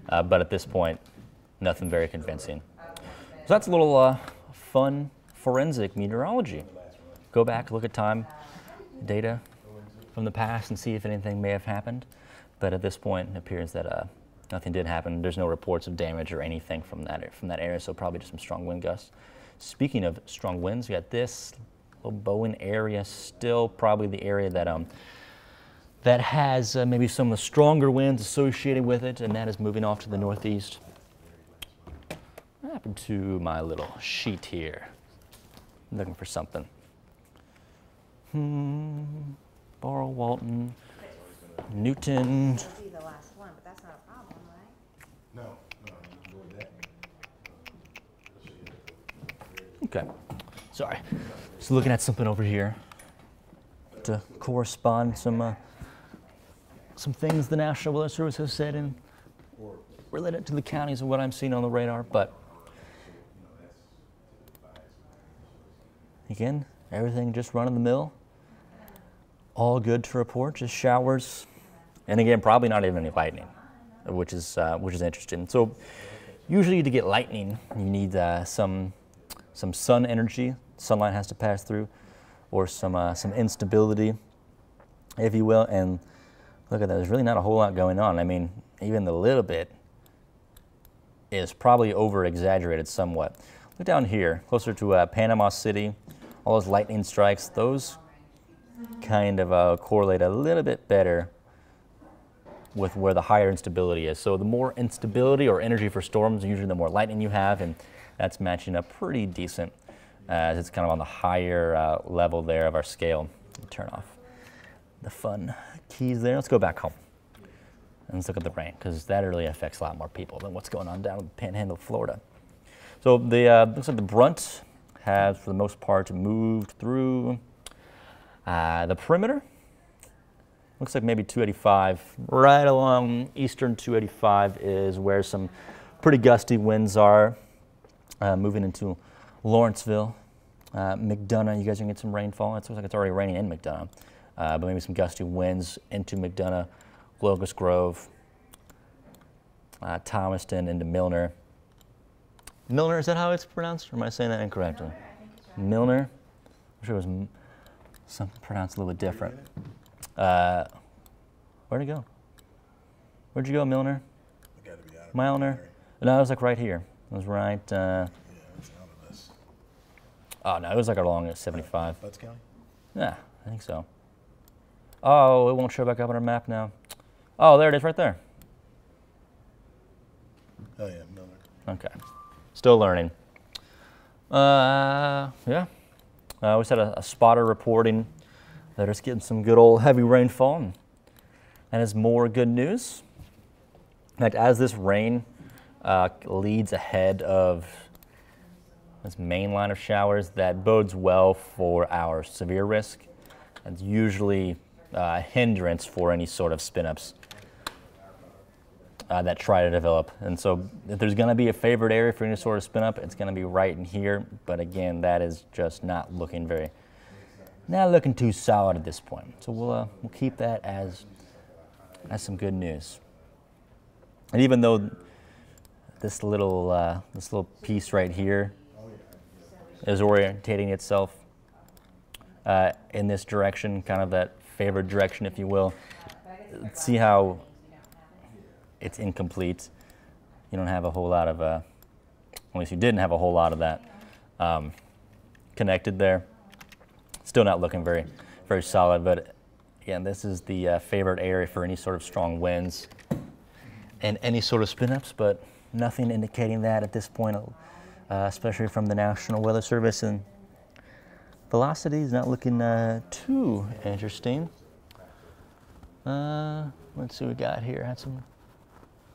But at this point, nothing very convincing. So that's a little fun forensic meteorology. Go back, look at time data from the past and see if anything may have happened. But at this point, it appears that nothing did happen. There's no reports of damage or anything from that area, so probably just some strong wind gusts. Speaking of strong winds, we got this little Bowen area, still probably the area that that has maybe some of the stronger winds associated with it, and that is moving off to the northeast. What happened to my little sheet here? I'm looking for something. Borough, Walton, Newton. That would be the last one, but that's not a problem, right? No, you can go with that. Okay, sorry. Just looking at something over here to correspond some things the National Weather Service has said and related to the counties and what I'm seeing on the radar. But again, everything just run of the mill. All good to report, just showers. And again, probably not even any lightning, which is interesting. So usually to get lightning, you need some sun energy. Sunlight has to pass through, or some instability, if you will. And look at that, there's really not a whole lot going on. I mean, even the little bit is probably over-exaggerated somewhat. Look down here, closer to Panama City, all those lightning strikes, those kind of correlate a little bit better with where the higher instability is. So the more instability or energy for storms, usually the more lightning you have, and that's matching up pretty decent as it's kind of on the higher level there of our scale. Turn off the fun keys there. Let's go back home and let's look at the rain, because that really affects a lot more people than what's going on down in the Panhandle of Florida. So the looks like the brunt has, for the most part, moved through the perimeter. Looks like maybe 285, right along eastern 285 is where some pretty gusty winds are. Moving into Lawrenceville, McDonough, you guys are gonna get some rainfall. It looks like it's already raining in McDonough, but maybe some gusty winds into McDonough, Locust Grove, Thomaston into Milner. Milner, is that how it's pronounced, or am I saying that incorrectly? Milner? I'm sure it was something pronounced a little bit different. Where'd it go? Where'd you go, Milner? Milner? No, it was like right here. It was right. Oh no, it was like along at 75. Butts County? Yeah, I think so. Oh, it won't show back up on our map now. Oh, there it is, right there. Oh yeah, Milner. Okay, still learning. Yeah, we just had a spotter reporting that it's getting some good old heavy rainfall, and that is more good news. In fact, as this rain leads ahead of this main line of showers, that bodes well for our severe risk. It's usually a hindrance for any sort of spin-ups that try to develop. And so if there's going to be a favored area for any sort of spin-up, it's going to be right in here. But again, that is just not looking too solid at this point. So we'll keep that as some good news. And even though this little piece right here is orientating itself in this direction, kind of that favored direction, if you will, see how it's incomplete. You don't have a whole lot of, at least you didn't have a whole lot of that connected there. Still not looking very, very solid, but again, this is the favored area for any sort of strong winds and any sort of spin-ups, but nothing indicating that at this point, especially from the National Weather Service. And velocity is not looking too interesting. Let's see what we got here. Had some